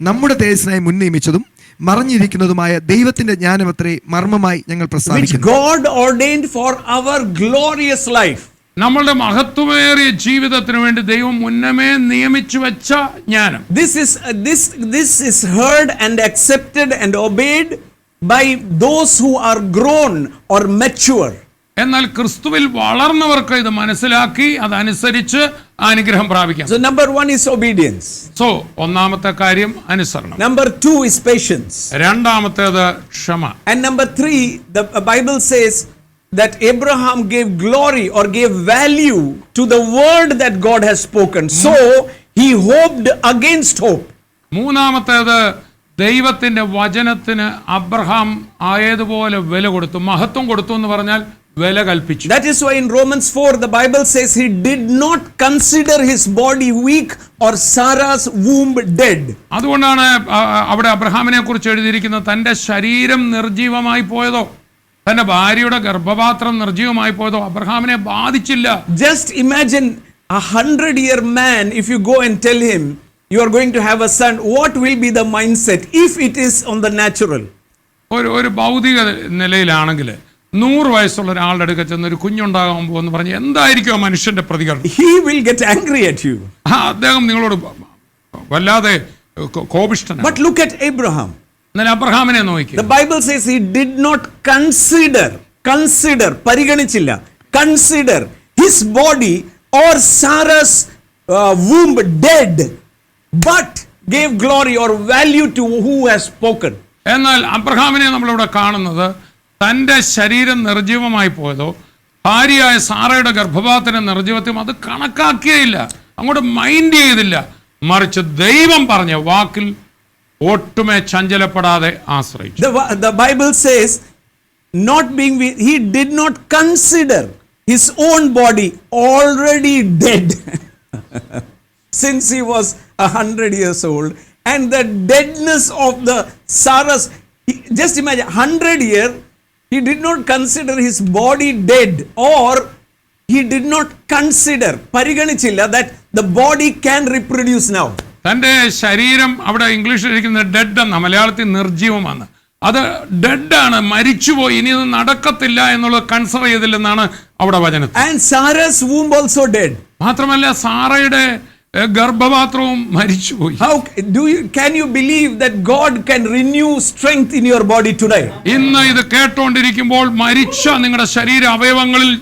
നമ്മുടെ തേജസ്സിനായി മുൻനിയമിച്ചതും മറഞ്ഞിരിക്കുന്നതുമായ ദൈവത്തിന്റെ ജ്ഞാനമത്രേ മർമ്മമായി ഞങ്ങൾ Which പ്രസ്താവിക്കുന്നു. God ordained for our glorious life. നമ്മളുടെ മഹത്വമേറിയ ജീവിതത്തിന് വേണ്ടി ദൈവം മുന്നമേ നിയമിച്ചു വെച്ച ജ്ഞാനം. This is heard and accepted and obeyed by those who are grown or mature. എന്നാൽ ക്രിസ്തുവിൽ വളർന്നവർക്ക് ഇത് മനസ്സിലാക്കി അതനുസരിച്ച് അനുഗ്രഹം പ്രാപിക്കാം. So number 1 is obedience. So ഒന്നാമത്തെ കാര്യം അനുസരണം. Number 2 is patience. രണ്ടാമത്തേത് ക്ഷമ. And number 3, the Bible says that Abraham gave glory or gave value to the word that God has spoken. So he hoped against hope. മൂന്നാമത്തേത് ദൈവത്തിന്റെ വചനത്തിന് Abraham ആയതുപോലെ വില കൊടുത്തു, മഹത്വം കൊടുത്തു എന്ന് പറഞ്ഞാൽ വില കൽപ്പിച്ചു. That is why in Romans 4 the Bible says he did not consider his body weak or Sarah's womb dead. അതുകൊണ്ടാണ് അവിടെ അബ്രഹാമിനെ കുറിച്ച് എഴുതിയിരിക്കുന്നത്, തന്റെ ശരീരം നിർജീവമായി പോയതോ തന്റെ ഭാര്യയുടെ ഗർഭപാത്രം നിർജീവമായി പോയതോ അബ്രഹാമിനെ ബാധിച്ചില്ല. Just imagine a 100-year man, if you go and tell him you are going to have a son, what will be the mindset if it is on the natural? ഒരു ഭൗതിക നിലയിലാണെങ്കിൽ 100 വയസ്സുള്ള ഒരാളുടെ അടുക്ക ചെന്ന് ഒരു കുഞ്ഞുണ്ടാകാൻ പോകുമെന്ന് പറഞ്ഞ് എന്തായിരിക്കും ആ മനുഷ്യന്റെ പ്രതികരണം? He will get angry at you. അദ്ദേഹം നിങ്ങളോട് വല്ലാതെ കോപിഷ്ഠനാണ്. But look at Abraham. എന്നാൽ അബ്രഹാമിനെ നോക്കി. The Bible says he did not consider പരിഗണിച്ചില്ല, consider his body or Sarah's womb dead, but gave glory or value to who has spoken. എന്നാൽ അബ്രഹാമിനെ നമ്മളിവിടെ കാണുന്നത് തന്റെ ശരീരം നിർജീവമായി പോയതോ ഭാര്യയായ സാറയുടെ ഗർഭപാത്രം നിർജീവത്വം അത് കണക്കാക്കിയില്ല, അങ്ങോട്ട് മൈൻഡ് ചെയ്തില്ല. മറിച്ച് ദൈവം പറഞ്ഞ വാക്കിൽ ഒട്ടുമേ ചഞ്ചലപ്പെടാതെ ആശ്രയിച്ചു. The Bible says he did not consider his own body already dead since he was 100 years old, and the deadness of the Sarah's, just imagine 100 year, he did not consider his body dead, or he did not consider പരിഗണിച്ചില്ല that the body can reproduce now. തന്റെ ശരീരം അവിടെ ഇംഗ്ലീഷിൽ ഇരിക്കുന്ന dead എന്ന, മലയാളത്തിൽ നിർജീവമാണ്. അത് ഡെഡാണ്, മരിച്ചുപോയി, ഇനി ഇത് നടക്കത്തില്ല എന്നുള്ളത് കൺസിഡർ ചെയ്തില്ലെന്നാണ് അവിടെ വചനത്തിൽ. And Sarah's womb also dead. മാത്രമല്ല സാറയുടെ ഗർഭപാത്രവും മരിച്ചുപോയി. Can you believe that God can renew strength in your body today? ഇന്ന് ഇത് കേട്ടോണ്ടിരിക്കുമ്പോൾ മരിച്ച നിങ്ങളുടെ ശരീര അവയവങ്ങളിൽ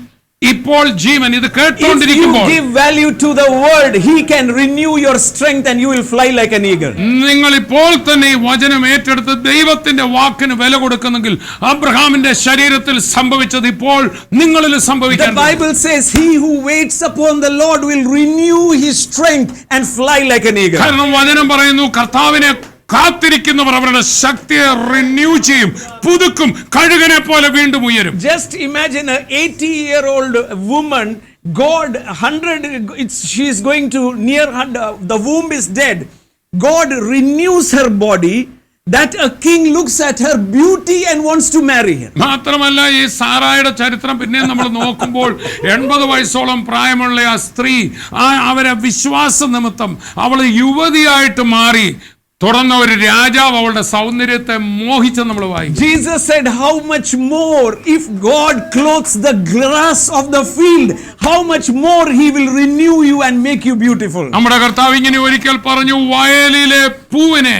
ഇപ്പോൾ ജീവൻ, ഇത് കേട്ടോണ്ടിരിക്കുമ്പോൾ if you give value to the word, he can renew your strength and you will fly like an eagle. നിങ്ങൾ ഇപ്പോൾ തന്നെ ഈ വചനം ഏറ്റെടുത്ത് ദൈവത്തിന്റെ വാക്കിന് വില കൊടുക്കുന്നെങ്കിൽ അബ്രഹാമിന്റെ ശരീരത്തിൽ സംഭവിച്ചത് ഇപ്പോൾ നിങ്ങളിൽ സംഭവിക്കാൻ. The Bible says he who waits upon the Lord will renew his strength and fly like an eagle. കാരണം വചനം പറയുന്നു, കർത്താവിനെ കാത്തിരിക്കുന്നവർ അവരുടെ ശക്തിയെ റിന്യൂ ചെയ്യും, പുതുക്കും, കഴുകനെ പോലെ വീണ്ടും ഉയരും. Just imagine a 80-year-old woman, God 100, she is going to near 100, the womb is dead. God renews her body that a king looks at her beauty and wants to marry her. മാത്രമല്ല ഈ സാറായുടെ ചരിത്രം പിന്നെ നമ്മൾ നോക്കുമ്പോൾ 80 വയസ്സോളം പ്രായമുള്ള ആ സ്ത്രീ, അവരെ വിശ്വാസ നിമിത്തം അവൾ യുവതിയായിട്ട് മാറി. തുടർന്ന് ഒരു രാജാവ് അവളുടെ സൗന്ദര്യത്തെ മോഹിച്ച് നമ്മൾ വായിക്കും. Jesus said, how much more if God clothes the grass of the field, how much more he will renew you and make you beautiful. നമ്മുടെ കർത്താവ് ഇങ്ങനെ ഒരിക്കൽ പറഞ്ഞു, വയലിലെ പൂവിനെ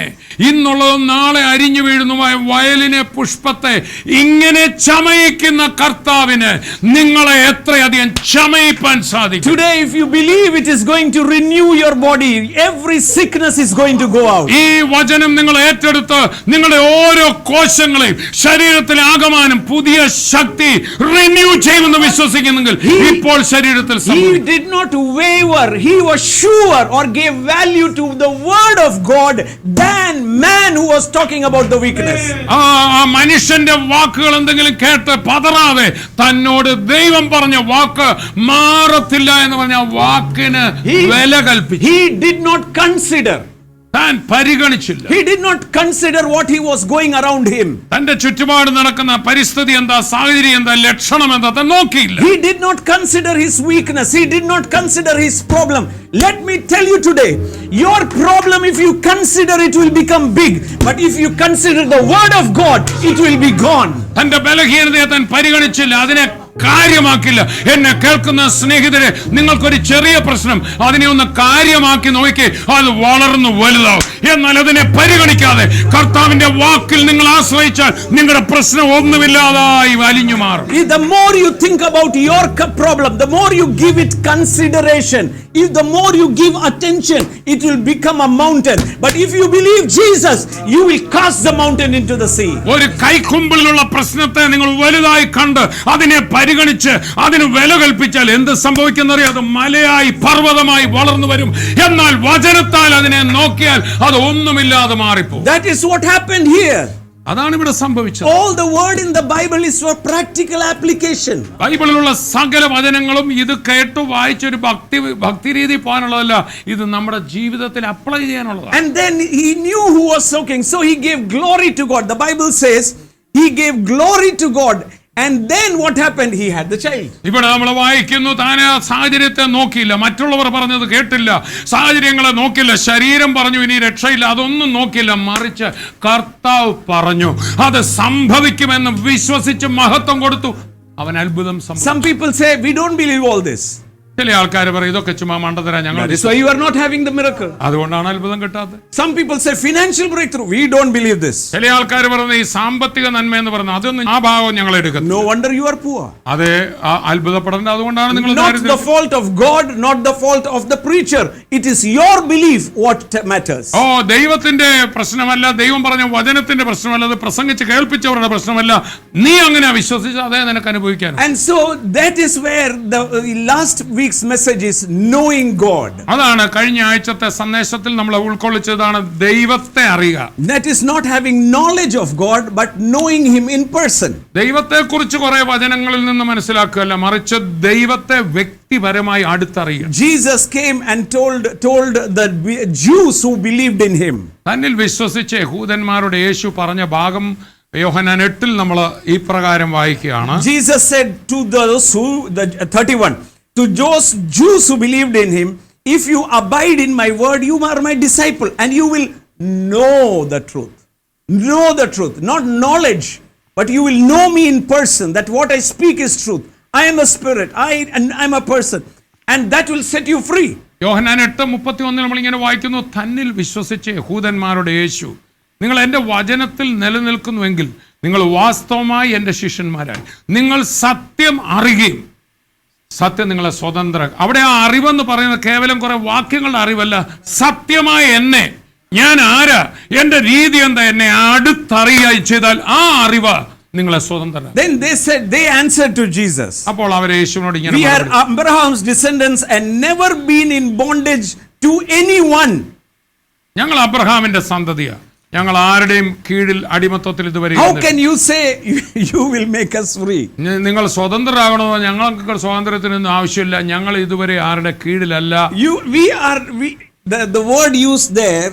ഇന്നുള്ളതും നാളെ അരിഞ്ഞു വീഴുന്നതുമായ വയലിനെ പുഷ്പത്തെ ഇങ്ങനെ ചമയിക്കുന്ന കർത്താവിന് നിങ്ങളെ എത്രയധികം ചമയിപ്പാൻ സാധിക്കും. Today, if you believe it is going to renew your body, every sickness is going to go out. ഈ വചനം നിങ്ങൾ ഏറ്റെടുത്ത് നിങ്ങളുടെ ഓരോ കോശങ്ങളെയും ശരീരത്തിലെ ആകമാനം പുതിയ ശക്തി റിന്യൂ ചെയ്യുമെന്ന് വിശ്വസിക്കുന്നെങ്കിൽ ഇപ്പോൾ ശരീരത്തിൽ He did not waver. He was sure or gave value to the word of God than man who was talking about the weakness. ആ മനുഷ്യന്റെ വാക്കുകൾ എന്തെങ്കിലും കേട്ട് പതറാതെ തന്നോട് ദൈവം പറഞ്ഞ വാക്ക് മാറത്തില്ല എന്ന് പറഞ്ഞ വാക്കിന് വില കൽപ്പിച്ചു. He did not consider. താൻ പരിഗണിച്ചില്ല. He did not consider what he was going around him. തന്റെ ചുറ്റുപാട് നടക്കുന്ന പരിസ്ഥിതി എന്താ, സാഹചര്യം എന്താ, ലക്ഷണം എന്താ, താൻ നോക്കിയില്ല. He did not consider his weakness. He did not consider his problem. Let me tell you today, your problem, if you consider it, will become big. But if you consider the word of God, it will be gone. തന്റെ ബലഹീനതയെ താൻ പരിഗണിച്ചില്ല, അതിനെ കാര്യമാക്കില്ല. എന്നെ കേൾക്കുന്ന സ്നേഹിതരെ, നിങ്ങൾക്കൊരു ചെറിയ പ്രശ്നം അതിനെ ഒന്ന് കാര്യമാക്കി നോക്കി, അത് വളർന്നു വലുതാവും. എന്നാൽ അതിനെ പരിഗണിക്കാതെ കർത്താവിന്റെ വാക്കിൽ നിങ്ങൾ ആശ്രയിച്ചാൽ നിങ്ങളുടെ പ്രശ്നം ഒന്നുമില്ലാതായി വലിഞ്ഞു മാറും. The more you think about your problem, the more you give it consideration. If the more you give attention, it will become a mountain. But if you believe Jesus, you will cast the mountain into the sea. ഒരു കൈക്കുമ്പിളിലുള്ള പ്രശ്നത്തെ നിങ്ങൾ വലുതായി കണ്ട് അതിനെ പരിഗണിച്ച് അതിന് വില കൽപ്പിച്ചാൽ എന്ത് സംഭവിക്കുന്നറിയോ? അത് മലയായി പർവ്വതമായി വളർന്നു വരും. എന്നാൽ വചനത്താൽ അതിനെ നോക്കിയാൽ അത് ഒന്നുമില്ലാതെ മാറിപ്പോകും. That is what happened here. അതാണ് ഇവിടെ സംഭവിച്ചത്. All the word in the Bible is for practical application. ബൈബിളിലുള്ള സകല വചനങ്ങളും ഇത് കേട്ടു വായിച്ചൊരു ഭക്തി രീതി പോകാനുള്ളതല്ല, ഇത് നമ്മുടെ ജീവിതത്തിൽ apply ചെയ്യാനുള്ളതാണ്. And then he knew who was talking, so he gave glory to God. The Bible says he gave glory to God. And then what happened? He had the child. ഇവിടെ നമ്മൾ വായിക്കുന്നു, താൻ ആ സാഹചര്യത്തെ നോക്കിയില്ല, മറ്റുള്ളവർ പറഞ്ഞത് കേട്ടില്ല, സാഹചര്യങ്ങളെ നോക്കില്ല, ശരീരം പറഞ്ഞു ഇനി രക്ഷയില്ല, അതൊന്നും നോക്കില്ല, മറിച്ച് കർത്താവ് പറഞ്ഞു അത് സംഭവിക്കുമെന്ന് വിശ്വസിച്ച് മഹത്വം കൊടുത്തു. അവൻ അത്ഭുതം സംഭവിച്ചു. Some people say we don't believe all this. ചില ആൾക്കാർ പറയും ഇതൊക്കെ ചുമ്മാ മണ്ടത്തരാ, ഞങ്ങൾ That is why you are not having the miracle. അതുകൊണ്ടാണ് അത്ഭുതം കിട്ടാത്തത്. Some people say financial breakthrough. We don't believe this. ചില ആൾക്കാർ പറയുന്നത് ഈ സാമ്പത്തിക നന്മ എന്ന് പറയുന്നത് അതൊന്നും ആ ഭാഗം ഞങ്ങൾ എടുക്കുന്നു. No wonder you are poor. അതെ, അത്ഭുതപ്പെടേണ്ട അതുകൊണ്ടാണ് നിങ്ങൾ Not the fault of God, not the fault of the preacher. It is your belief what matters. ദൈവത്തിന്റെ പ്രശ്നമല്ല, ദൈവം പറഞ്ഞ വചനത്തിന്റെ പ്രശ്നമല്ല, അത് പ്രസംഗിച്ച് കേൾപ്പിച്ചവരുടെ പ്രശ്നമല്ല. നീ അങ്ങനെ വിശ്വസിച്ച് അതേ നിനക്ക് അനുഭവിക്കാൻ. And so that is where the last week's message is knowing God. അതാണ് കഴിഞ്ഞ ആഴ്ചത്തെ സന്ദേശത്തിൽ നമ്മൾ ഉൾക്കൊള്ളിച്ചതാണ് ദൈവത്തെ അറിയുക. That is not having knowledge of God but knowing him in person. ദൈവത്തെ കുറിച്ച് കുറെ വചനങ്ങളിൽ നിന്ന് മനസ്സിലാക്കുകയല്ല, മറിച്ച് ദൈവത്തെ വ്യക്തിപരമായി അടുത്തറിയുക. Jesus came and told the Jews who believed in him. തന്നിൽ വിശ്വസിച്ച് യഹൂദന്മാരുടെ യേശു പറഞ്ഞ ഭാഗം യോഹന്നാൻ 8 നമ്മൾ ഈ പ്രകാരം വായിക്കുകയാണ്. Jesus said to those who, the 31, to those Jews who believed in him, if you abide in my word, you are my disciple and you will know the truth. Know the truth, not knowledge, but you will know me in person, that what I speak is truth. I am a spirit, I am a person, and that will set you free. യോഹന്നാൻ 8:31 നമ്മൾ ഇങ്ങനെ വായിക്കുന്നു, തന്നിൽ വിശ്വസിച്ച് യഹൂദന്മാരുടെ യേശു, നിങ്ങൾ എൻ്റെ വചനത്തിൽ നിലനിൽക്കുന്നുവെങ്കിൽ നിങ്ങൾ വാസ്തവമായി എൻ്റെ ശിഷ്യന്മാരായി. നിങ്ങൾ സത്യം അറിയുകയും സത്യം നിങ്ങളെ സ്വതന്ത്ര. അവിടെ ആ അറിവെന്ന് പറയുന്നത് കേവലം കുറെ വാക്യങ്ങളുടെ അറിവല്ല, സത്യമായ എന്നെ, ഞാൻ ആരാ, എൻ്റെ രീതി എന്താ, എന്നെ അടുത്തറിയുക ചെയ്താൽ ആ അറിവ് നിങ്ങളെ സ്വതന്ത്രം. Then they answered to Jesus. അപ്പോൾ അവർ യേശുവിനോട് ഇങ്ങനെ, we are Abraham's descendants and never been in bondage to anyone. ഞങ്ങൾ അബ്രഹാമിന്റെ സന്തതിയാ, ഞങ്ങൾ ആരുടെയും കീഴിൽ അടിമത്തത്തിൽ ഇതുവരെ. How can you say you will make us free? നിങ്ങൾ സ്വതന്ത്രരാകണമെന്നോ ഞങ്ങൾക്ക് സ്വാതന്ത്ര്യത്തിനൊന്നും ആവശ്യമില്ല, ഞങ്ങൾ ഇതുവരെ ആരുടെ കീഴിലല്ല. The word used there,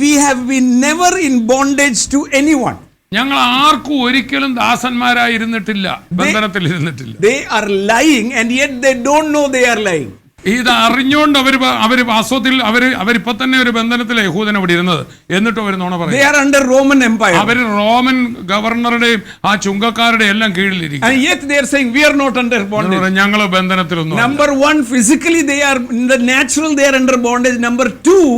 we have been never in bondage to anyone. ഞങ്ങൾ ആർക്കും ഒരിക്കലും ദാസന്മാരായിരുന്നിട്ടില്ല, ബന്ധനത്തിൽ ഇരുന്നിട്ടില്ല. They are lying and yet they don't know they are lying. ഇത് അറിഞ്ഞുകൊണ്ട് അവര് വാസ്തവത്തിൽ അവരിപ്പോ തന്നെ ഒരു ബന്ധനത്തിലെ യഹൂദൻ അവിടെ ഇരുന്നത്, എന്നിട്ട് അവർ നുണ പറയും. They are under Roman Empire. അവര് റോമൻ ഗവർണറുടെയും ആ ചുങ്കക്കാരുടെ എല്ലാം കീഴിലിരിക്കും. And yet they are saying we are not under bondage. ഞങ്ങൾ ബന്ധനത്തിലൊന്നും. Number one, physically they are in the natural, they are under bondage. Number two,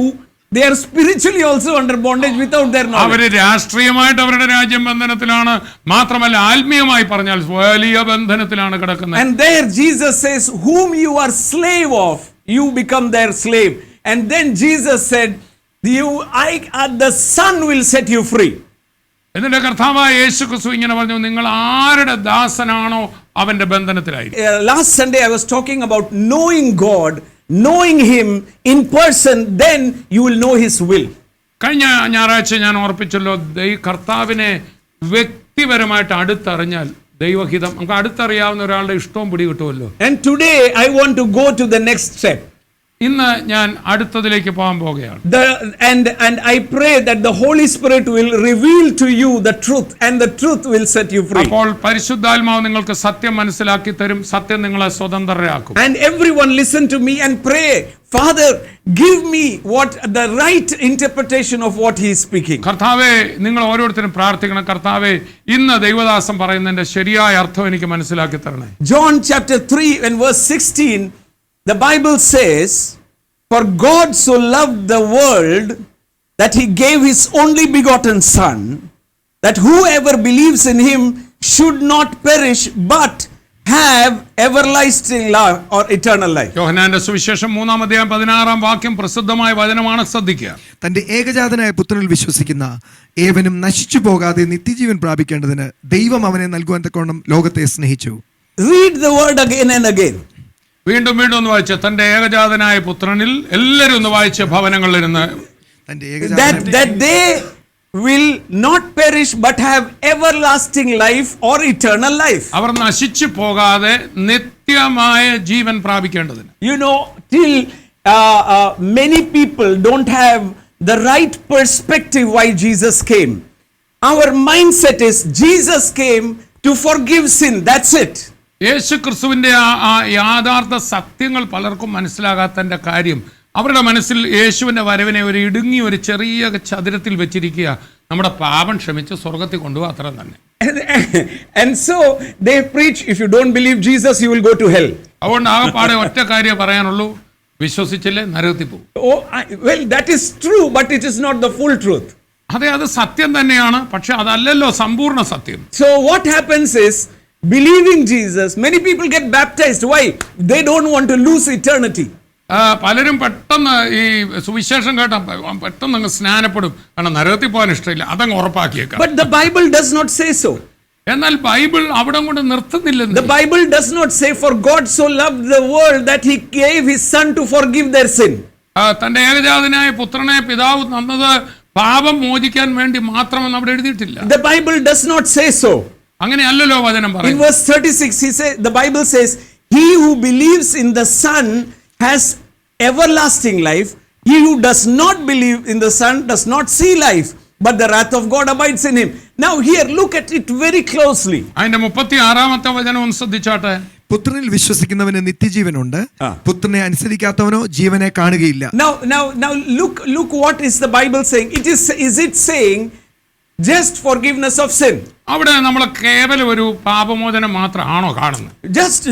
They are spiritually also under bondage without their knowledge. അവര് രാഷ്ട്രീയമായിട്ട് അവരുടെ രാജ്യം ബന്ധനത്തിലാണ്, മാത്രമല്ല ആത്മീയമായി പറഞ്ഞാൽ വലിയ ബന്ധനത്തിലാണ് കിടക്കുന്നത്. And there Jesus says, whom you are slave of, you become their slave. And then Jesus said, the Son will set you free. എന്നിട്ട് കർത്താവായ യേശു ക്രിസ്തു ഇങ്ങനെ പറഞ്ഞു, നിങ്ങൾ ആരുടെ ദാസനാണോ അവന്റെ ബന്ധനത്തിലായി. Last Sunday I was talking about knowing God, knowing Him in person, then you will know His will. കഴിഞ്ഞ ഞായറാഴ്ച ഞാൻ ഓർപ്പിച്ചല്ലോ, കർത്താവിനെ വ്യക്തിപരമായിട്ട് അടുത്തറിഞ്ഞാൽ ദൈവഹിതം നമുക്ക് അടുത്തറിയാവുന്ന ഒരാളുടെ ഇഷ്ടവും പിടികിട്ടുമല്ലോ. And today I want to go to the next step. ഇന്ന് ഞാൻ അടുത്തതിലേക്ക് പോകാൻ പോകുകയാണ്. And I pray that the Holy Spirit will reveal to you the truth, and the truth will set you free. അപ്പോൾ പരിശുദ്ധാത്മാവ് നിങ്ങൾക്ക് സത്യം മനസ്സിലാക്കി തരും, സത്യം നിങ്ങളെ സ്വതന്ത്രരാക്കും. And everyone listen to me and pray, Father, give me what the right interpretation of what He is speaking. കർത്താവേ, നിങ്ങൾ ഓരോരുത്തരും പ്രാർത്ഥിക്കണം, കർത്താവേ ഇന്ന് ദൈവദാസൻ പറയുന്നതിന്റെ ശരിയായ അർത്ഥം എനിക്ക് മനസ്സിലാക്കി തരണേ. John chapter 3 and verse 16, the Bible says, for God so loved the world that He gave His only begotten Son, that whoever believes in Him should not perish but have everlasting life or eternal life. യോഹന്നാന്റെ സുവിശേഷം 3:16 പ്രസിദ്ധമായ വചനമാണ്, ശ്രദ്ധിക്കുക. തന്റെ ഏകജാതനായ പുത്രനിൽ വിശ്വസിക്കുന്ന ഏവനും നശിച്ചു പോകാതെ നിത്യജീവൻ പ്രാപിക്കേണ്ടതിന് ദൈവം അവനെ നൽകുവാൻ തക്കവണ്ണം ലോകത്തെ സ്നേഹിച്ചു. Read the word again and again. വീണ്ടും വീണ്ടും ഒന്ന് വായിച്ച തന്റെ ഏകജാതനായ പുത്രനിൽ, എല്ലാവരും ഒന്ന് വായിച്ച ഭവനങ്ങളിലിരുന്ന്, that they will not perish but have everlasting life or eternal life. അവർ നശിച്ചു പോകാതെ നിത്യമായ ജീവൻ പ്രാപിക്കേണ്ടതിന്. You know, till many people don't have the right perspective why Jesus came. Our mindset is Jesus came to forgive sin, that's it. യേശു ക്രിസ്തുവിന്റെ ആ യാഥാർത്ഥ സത്യങ്ങൾ പലർക്കും മനസ്സിലാകാത്തതിന്റെ കാര്യം, അവരുടെ മനസ്സിൽ യേശുവിന്റെ വരവിനെ ഒരു ഇടുങ്ങിയ ഒരു ചെറിയ ചതുരത്തിൽ വെച്ചിരിക്കുക, നമ്മുടെ പാപം ക്ഷമിച്ച് സ്വർഗത്തിൽ കൊണ്ടുപോകുക, അത്ര തന്നെ. And so they preach, if you don't believe Jesus you will go to hell. അതുകൊണ്ട് ആകെപ്പാടെ ഒറ്റ കാര്യം പറയാനുള്ളൂ, വിശ്വസിച്ചില്ലേ നരകത്തിൽ പോകും. Well, that is true, but it is not the full truth. അതെ, അത് സത്യം തന്നെയാണ്, പക്ഷെ അതല്ലല്ലോ സമ്പൂർണ്ണ സത്യം. So what happens is, believing Jesus, many people get baptized. Why? They don't want to lose eternity. പലരും പെട്ടെന്ന് ഈ സുവിശേഷം കേട്ട പെട്ടെന്ന് അങ്ങ് സ്നാനപ്പെടും, കാരണം നരകത്തിൽ പോകാൻ ഇഷ്ടമില്ല, അതങ്ങ് ഉറപ്പാക്കിയേക്കാം. But the Bible does not say so. എന്നാൽ ബൈബിൾ അവിടെ കൊണ്ട് നിർത്തുന്നില്ല. The Bible does not say, for God so loved the world that He gave His Son to forgive their sin. തന്റെ ഏകജാതനായ പുത്രനെ പിതാവ് തന്നത് പാപം മോചിക്കാൻ വേണ്ടി മാത്രമെന്ന് അവിടെ എഴുതിയിട്ടില്ല. The Bible does not say so. അങ്ങനെയല്ലല്ലോ വചനം In പറയുന്നത്. verse 36, the Bible says, he who believes in the Son has everlasting life. He who does not believe in the Son does not see life, but the wrath of God abides in him. Now here, look at it very closely. അതിന്റെ 36 വചനം ഒന്ന് ശ്രദ്ധിച്ചാട്ടെ. പുത്രനിൽ വിശ്വസിക്കുന്നവന് നിത്യജീവനുണ്ട്, പുത്രനെ അനുസരിക്കാത്തവനോ ജീവനെ കാണുകയില്ല. Now look what is the Bible saying? Is it saying just forgiveness of sin? അവിടെ നമ്മൾ കേവലം ഒരു പാപമോചനം മാത്രമാണോ കാണുന്നത്? Just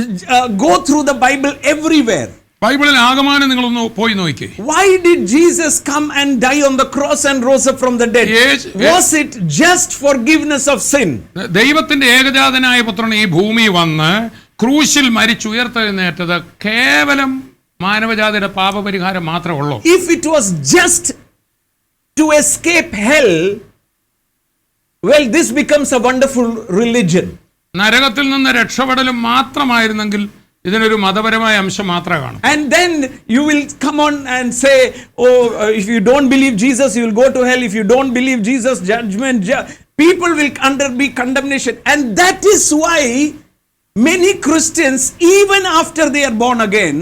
go through the Bible everywhere. ബൈബിളിൽ ആകമാനം നിങ്ങളൊന്ന് പോയി നോക്കിയേ. Why did Jesus come and die on the cross and rose up from the dead? Was it just forgiveness of sin? ദൈവത്തിന്റെ ഏകജാതനായ പുത്രൻ ഈ ഭൂമി വന്ന് ക്രൂശിൽ മരിച്ചുയർത്തെഴുന്നേറ്റത് കേവലം മാനവജാതിയുടെ പാപപരിഹാരം മാത്രമേ ഉള്ളൂ. If it was just to escape hell, well, this becomes a wonderful religion. നരകത്തിൽ നിന്ന് രക്ഷപ്പെടലും മാത്രമായിരുന്നെങ്കിൽ ഇതിനൊരു മതപരമായ അംശം മാത്രമേ കാണൂ. And then you will come on and say, if you don't believe Jesus you will go to hell, if you don't believe Jesus, judgment, people will be condemnation. And that is why many Christians, even after they are born again,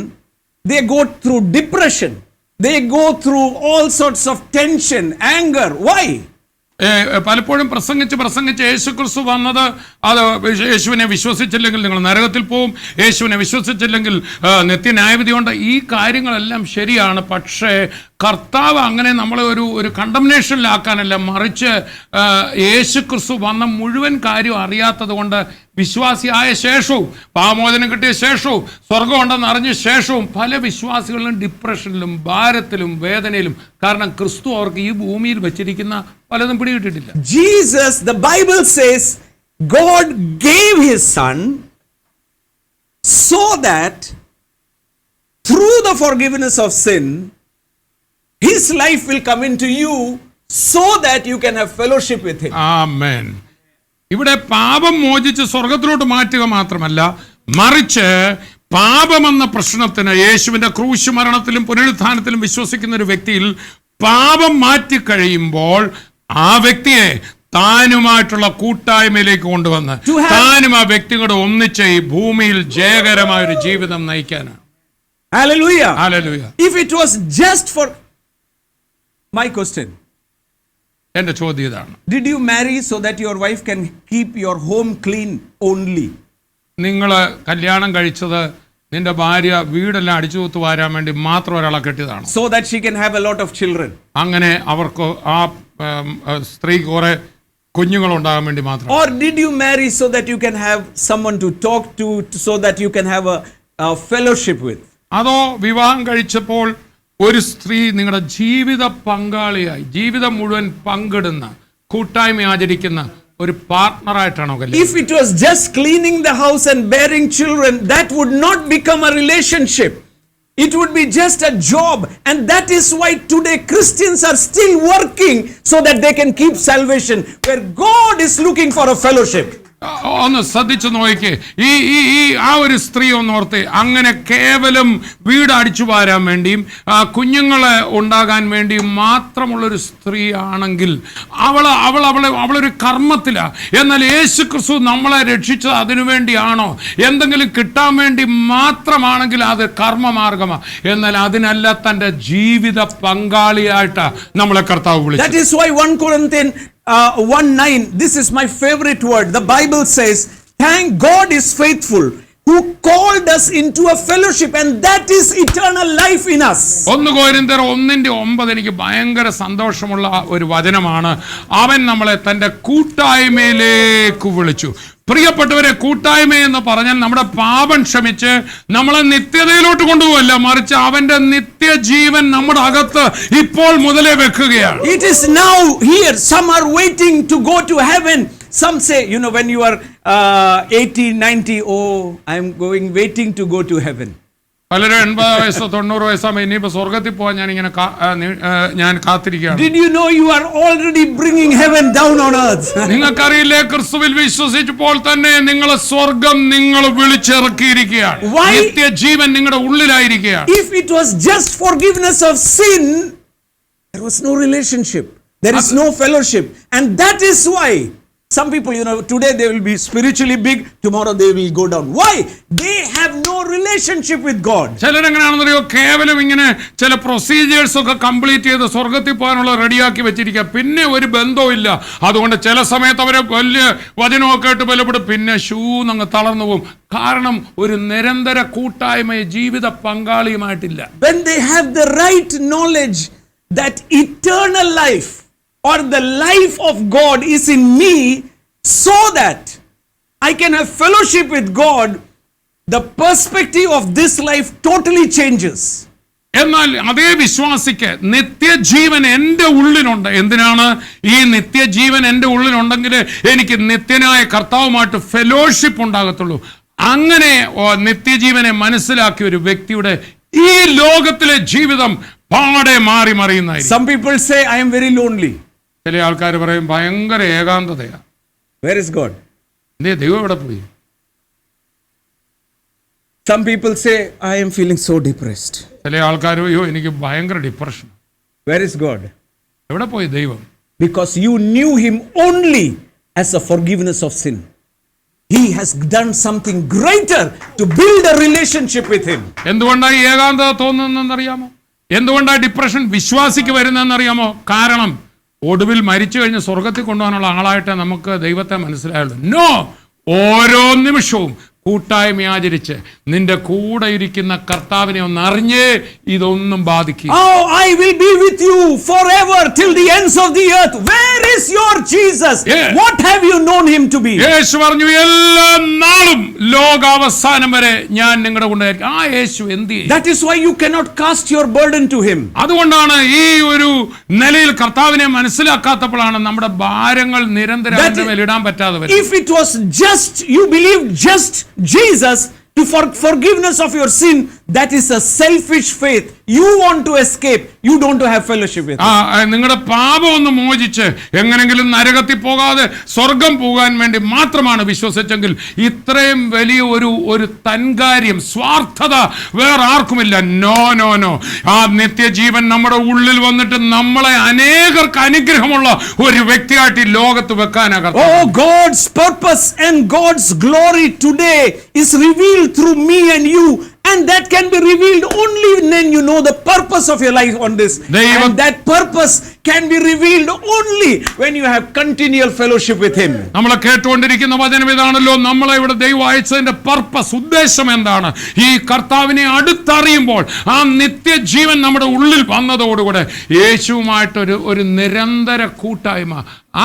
they go through depression, they go through all sorts of tension, anger. Why? പലപ്പോഴും പ്രസംഗിച്ച് യേശുക്രിസ്തു വന്നത്, അത് യേശുവിനെ വിശ്വസിച്ചില്ലെങ്കിൽ നിങ്ങൾ നരകത്തിൽ പോവും, യേശുവിനെ വിശ്വസിച്ചില്ലെങ്കിൽ നിത്യന്യായവിധിയുണ്ട്. ഈ കാര്യങ്ങളെല്ലാം ശരിയാണ്, പക്ഷേ കർത്താവ് അങ്ങനെ നമ്മളെ ഒരു കണ്ടംനേഷനിലാക്കാനല്ല, മറിച്ച് യേശു ക്രിസ്തു വന്ന മുഴുവൻ കാര്യം അറിയാത്തത് കൊണ്ട് വിശ്വാസിയായ ശേഷവും പാപമോചനം കിട്ടിയ ശേഷവും സ്വർഗം ഉണ്ടെന്ന് അറിഞ്ഞ ശേഷവും പല വിശ്വാസികളിലും ഡിപ്രഷനിലും ഭാരത്തിലും വേദനയിലും. കാരണം ക്രിസ്തു അവർക്ക് ഈ ഭൂമിയിൽ വെച്ചിരിക്കുന്ന പലതും പിടികിട്ടിട്ടില്ല. Jesus, the Bible says, God gave his son so that through the forgiveness of sin, his life will come into you so that you can have fellowship with him. ആമേൻ. ഇവിടെ പാപം മോചിച്ച് സ്വർഗത്തിലോട്ട് മാറ്റുക മാത്രമല്ല, മറിച്ച് പാപമെന്ന പ്രശ്നത്തിന് യേശുവിന്റെ ക്രൂശ് മരണത്തിലും പുനരുത്ഥാനത്തിലും വിശ്വസിക്കുന്ന ഒരു വ്യക്തിയിൽ പാപം മാറ്റിക്കഴിയുമ്പോൾ ആ വ്യക്തിയെ താനുമായിട്ടുള്ള കൂട്ടായ്മയിലേക്ക് കൊണ്ടുവന്ന് താനും ആ വ്യക്തികളുടെ ഒന്നിച്ച് ഈ ഭൂമിയിൽ ജയകരമായ ഒരു ജീവിതം നയിക്കാനാണ്. Hallelujah. Hallelujah. If it was just for my question, എന്റെ ചോദ്യം ഇതാണ്: did you marry so that your wife can keep your home clean only? നിങ്ങൾ കല്യാണം കഴിച്ചത് നിന്റെ ഭാര്യ വീടെല്ലാം അടിച്ചു തൂത്ത് വാരാൻ വേണ്ടി മാത്രം ഒരാളെ കെട്ടിയതാണ്? So that she can have a lot of children? അങ്ങനെ അവർക്ക് ആ സ്ത്രീക്ക് കുറെ കുഞ്ഞുങ്ങൾ ഉണ്ടാകാൻ വേണ്ടി മാത്രം? Or did you marry so that you can have someone to talk to, so that you can have a fellowship with? അതോ വിവാഹം കഴിച്ചപ്പോൾ ഒരു സ്ത്രീ നിങ്ങളുടെ ജീവിത പങ്കാളിയായി ജീവിതം മുഴുവൻ പങ്കിടുന്ന കൂട്ടായ്മ ആചരിക്കുന്ന ഒരു പാർട്ട്ണറായിട്ടാണോ കല്യാണം? If it was just cleaning the house and bearing children, that would not become a relationship. It would be just a job. And that is why today Christians are still working so that they can keep salvation, where God is looking for a fellowship. ഒന്ന് ശ്രദ്ധിച്ചു നോക്കിക്കേ, ഈ ആ ഒരു സ്ത്രീ ഒന്നോർത്ത്, അങ്ങനെ കേവലം വീട് അടിച്ചു വാരാൻ വേണ്ടിയും കുഞ്ഞുങ്ങളെ ഉണ്ടാകാൻ വേണ്ടിയും മാത്രമുള്ളൊരു സ്ത്രീ ആണെങ്കിൽ അവളൊരു കർമ്മത്തിലാണ്. എന്നാൽ യേശു ക്രിസ്തു നമ്മളെ രക്ഷിച്ചത് അതിനുവേണ്ടിയാണോ? എന്തെങ്കിലും കിട്ടാൻ വേണ്ടി മാത്രമാണെങ്കിൽ അത് കർമ്മമാർഗമാണ്. എന്നാൽ അതിനല്ല, തൻ്റെ ജീവിത പങ്കാളിയായിട്ടാ നമ്മളെ കർത്താവ് വിളിച്ചത്. That is why 1 Corinthians 1:9, this is my favorite word. The Bible says, thank God is faithful, who called us into a fellowship, and that is eternal life in us. 1 Corinthians 1:9 എനിക്ക് ഭയങ്കര സന്തോഷമുള്ള ഒരു വചനമാണ്. അവൻ നമ്മളെ തൻ്റെ കൂട്ടായ്മയിലേക്ക് വിളിച്ചു. പ്രിയപ്പെട്ടവരെ, കൂട്ടായ്മ എന്ന് പറഞ്ഞാൽ നമ്മുടെ പാപം ക്ഷമിച്ച് നമ്മളെ നിത്യതയിലോട്ട് കൊണ്ടുപോകല്ല, മറിച്ച് അവന്റെ നിത്യജീവൻ നമ്മുടെ അകത്ത് ഇപ്പോൾ മുതലേ വെക്കുകയാണ്. It is now here. Some are waiting to go to heaven. Some say, when you are 80, 90, oh, I am waiting to go to heaven. പലരും 80 വയസ്സോ 90 വയസ്സാകുമ്പോൾ ഇനിയിപ്പോ സ്വർഗത്തിൽ പോകാൻ ഞാൻ കാത്തിരിക്കുകയാണ്. Did you know you are already bringing heaven down on earth? നിങ്ങൾക്കറിയില്ലേ, ക്രിസ്തുവിൽ വിശ്വസിച്ചപ്പോൾ തന്നെ നിങ്ങളെ സ്വർഗം നിങ്ങൾ വിളിച്ചിറക്കിയിരിക്കുകയാണ്. Why? നിത്യജീവൻ നിങ്ങളുടെ ഉള്ളിലായിരിക്കുകയാണ്. If it was just forgiveness of sin, there was no relationship. There is no fellowship. And that is why some people, today they will be spiritually big, tomorrow they will go down. Why? They have no relationship with God. ചിലരെങ്ങനെയാണെന്നറിയോ, കേവലം ഇങ്ങനെ ചില procedures ഒക്കെ complete ചെയ്ത് സ്വർഗത്തിൽ പോകാനുള്ള റെഡിയാക്കി വെച്ചിരിക്കുക, പിന്നെ ഒരു ബന്ധവും ഇല്ല. അതുകൊണ്ട് ചില സമയത്ത് അവരെ വലിയ വചനമൊക്കെ ആയിട്ട് ബലപ്പെടും, പിന്നെ അങ്ങ് തളർന്നു പോകും. കാരണം ഒരു നിരന്തര കൂട്ടായ്മ ജീവിത പങ്കാളിയുമായിട്ടില്ല. When they have the right knowledge that eternal life or the life of God is in me, so that I can have fellowship with God, the perspective of this life totally changes. എന്നാൽ അതേ വിശ്വാസിക്ക് നിത്യജീവൻ എൻ്റെ ഉള്ളിലുണ്ട്. എന്തിനാണ് ഈ നിത്യജീവൻ എൻ്റെ ഉള്ളിലുണ്ടെങ്കിൽ എനിക്ക് നിത്യനായ കർത്താവുമായിട്ട് ഫെലോഷിപ്പ് ഉണ്ടാകത്തുള്ളൂ. അങ്ങനെ നിത്യജീവനെ മനസ്സിലാക്കിയ ഒരു വ്യക്തിയുടെ ഈ ലോകത്തിലെ ജീവിതം പാടെ മാറി മറിയുന്നതായിരിക്കും. Some people say, I am very lonely. ചില ആൾക്കാർ പറയും ഭയങ്കര ഏകാന്തതയാ. Where is God? ദൈവം എവിടെ പോയി? Some people say, I am feeling so depressed. ചില ആൾക്കാർ, അയ്യോ എനിക്ക് ഭയങ്കര ഡിപ്രഷൻ. Where is God? എവിടെ പോയി ദൈവം? Because you knew him only as a forgiveness of sin. He has done something greater to build a relationship with him. എന്തുകൊണ്ടാണ് ഏകാന്തത തോന്നുന്നതെന്നറിയാമോ? എന്തുകൊണ്ടാണ് ഡിപ്രഷൻ വിശ്വാസിക്ക് വരുന്നതെന്നറിയാമോ? കാരണം ഒടുവിൽ മരിച്ചു കഴിഞ്ഞ് സ്വർഗത്തിൽ കൊണ്ടുപോകാനുള്ള ആളായിട്ട് നമുക്ക് ദൈവത്തെ മനസ്സിലായുള്ളൂ. നോ, ഓരോ നിമിഷവും കൂട്ടായ്മ ആചരിച്ച് നിന്റെ കൂടെ ഇരിക്കുന്ന കർത്താവിനെ ഒന്ന് അറിഞ്ഞേ ഇതൊന്നും ബാധിക്കും. Oh, I will be with you forever till the ends of the earth. Where is your Jesus? Yeah. What have you known him to be? യേശു പറഞ്ഞു എല്ലാ നാളും ലോകാവസാനം വരെ ഞാൻ നിങ്ങളുടെ കൊണ്ടായിരിക്കും. ആ യേശു എന്ത് ചെയ്യും? That is why you cannot cast your burden to him. അതുകൊണ്ടാണ് ഈ ഒരു നിലയിൽ കർത്താവിനെ മനസ്സിലാക്കാത്തപ്പോഴാണ് നമ്മുടെ ഭാരങ്ങൾ നിരന്തരം അവന്റെ മേൽ ഇടാൻ പറ്റാതെ വരുന്നത്. If it was just, you believe just Jesus to forgiveness of your sin, that is a selfish faith. You want to escape. You don't want to have fellowship with him. നിങ്ങളുടെ പാപം ഒന്ന് മോചിച്ച് എങ്ങനെങ്കിലും നരകത്തിൽ പോകാതെ സ്വർഗം പോകാൻ വേണ്ടി മാത്രമാണ് വിശ്വസിച്ചെങ്കിൽ ഇത്രയും വലിയ ഒരു തൻകാര്യം സ്വാർത്ഥത വേറെ ആർക്കുമില്ല. No no no. ആ നിത്യജീവൻ നമ്മുടെ ഉള്ളിൽ വന്നിട്ട് നമ്മളെ അനേകർക്ക് അനുഗ്രഹമുള്ള ഒരു വ്യക്തിയായിട്ട് ഈ ലോകത്ത് വെക്കാനാകും. Oh, God's purpose and God's glory today is revealed through me and you. And that can be revealed only when you know the purpose of your life on this. And that purpose can be revealed only when you have continual fellowship with him. നമ്മളെ കേട്ടുകൊണ്ടിരിക്കുന്ന വചനം ഇതാണല്ലോ. നമ്മളെ ഇവിടെ ദൈവം അയച്ചതിന്റെ purpose, ഉദ്ദേശം എന്താണ്? ഈ കർത്താവിനെ അടുത്തറിയുമ്പോൾ ആ നിത്യജീവൻ നമ്മുടെ ഉള്ളിൽ വന്നതോടുകൂടെ യേശുവുമായിട്ടൊരു നിരന്തര കൂട്ടായ്മ.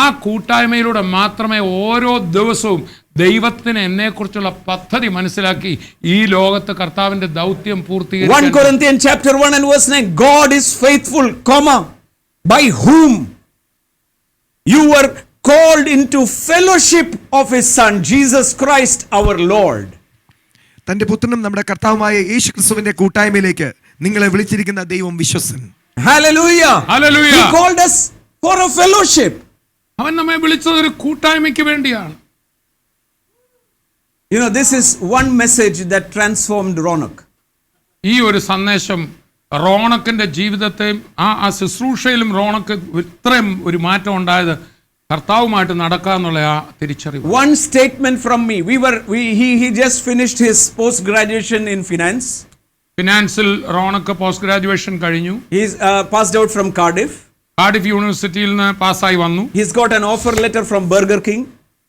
ആ കൂട്ടായ്മയിലൂടെ മാത്രമേ ഓരോ ദിവസവും ദൈവത്തിന് എന്നെക്കുറിച്ചുള്ള പദ്ധതി മനസ്സിലാക്കി ഈ ലോകത്ത് കർത്താവിന്റെ ദൗത്യം 1 പൂർത്തീകരിക്കാൻ. Corinthians chapter 1 and verse 9. God is faithful, by whom you were called into fellowship of his Son, Jesus Christ our Lord. തന്റെ പുത്രനും നമ്മുടെ കർത്താവുമായ യേശു ക്രിസ്തുവിന്റെ കൂട്ടായ്മയിലേക്ക് നിങ്ങളെ വിളിച്ചിരിക്കുന്ന ദൈവം വിശ്വസൻ. Hallelujah. Hallelujah. He called us for a fellowship. അവൻ നമ്മെ വിളിച്ചത് ഒരു കൂട്ടായ്മയ്ക്ക് വേണ്ടിയാണ്. You know, this is one message that transformed Ronak. ഈ ഒരു സന്ദേശം റോണക്കിന്റെ ജീവിതത്തെയും ആ ശുശ്രൂഷയിലും റോണക്ക് ഇത്രയും ഒരു മാറ്റം ഉണ്ടായത് കർത്താവുമായിട്ട് നടക്കാന്നുള്ള ആ തിരിച്ചറിവ്. One statement from me. He just finished his post graduation in finance. ഫിനാൻസിൽ റോണക്ക് പോസ്റ്റ് ഗ്രാജുവേഷൻ കഴിഞ്ഞു. He's passed out from Cardiff. Cardiff യൂണിവേഴ്സിറ്റിയിൽ നിന്ന് പാസ്സായി വന്നു. He's got an offer letter from Burger King.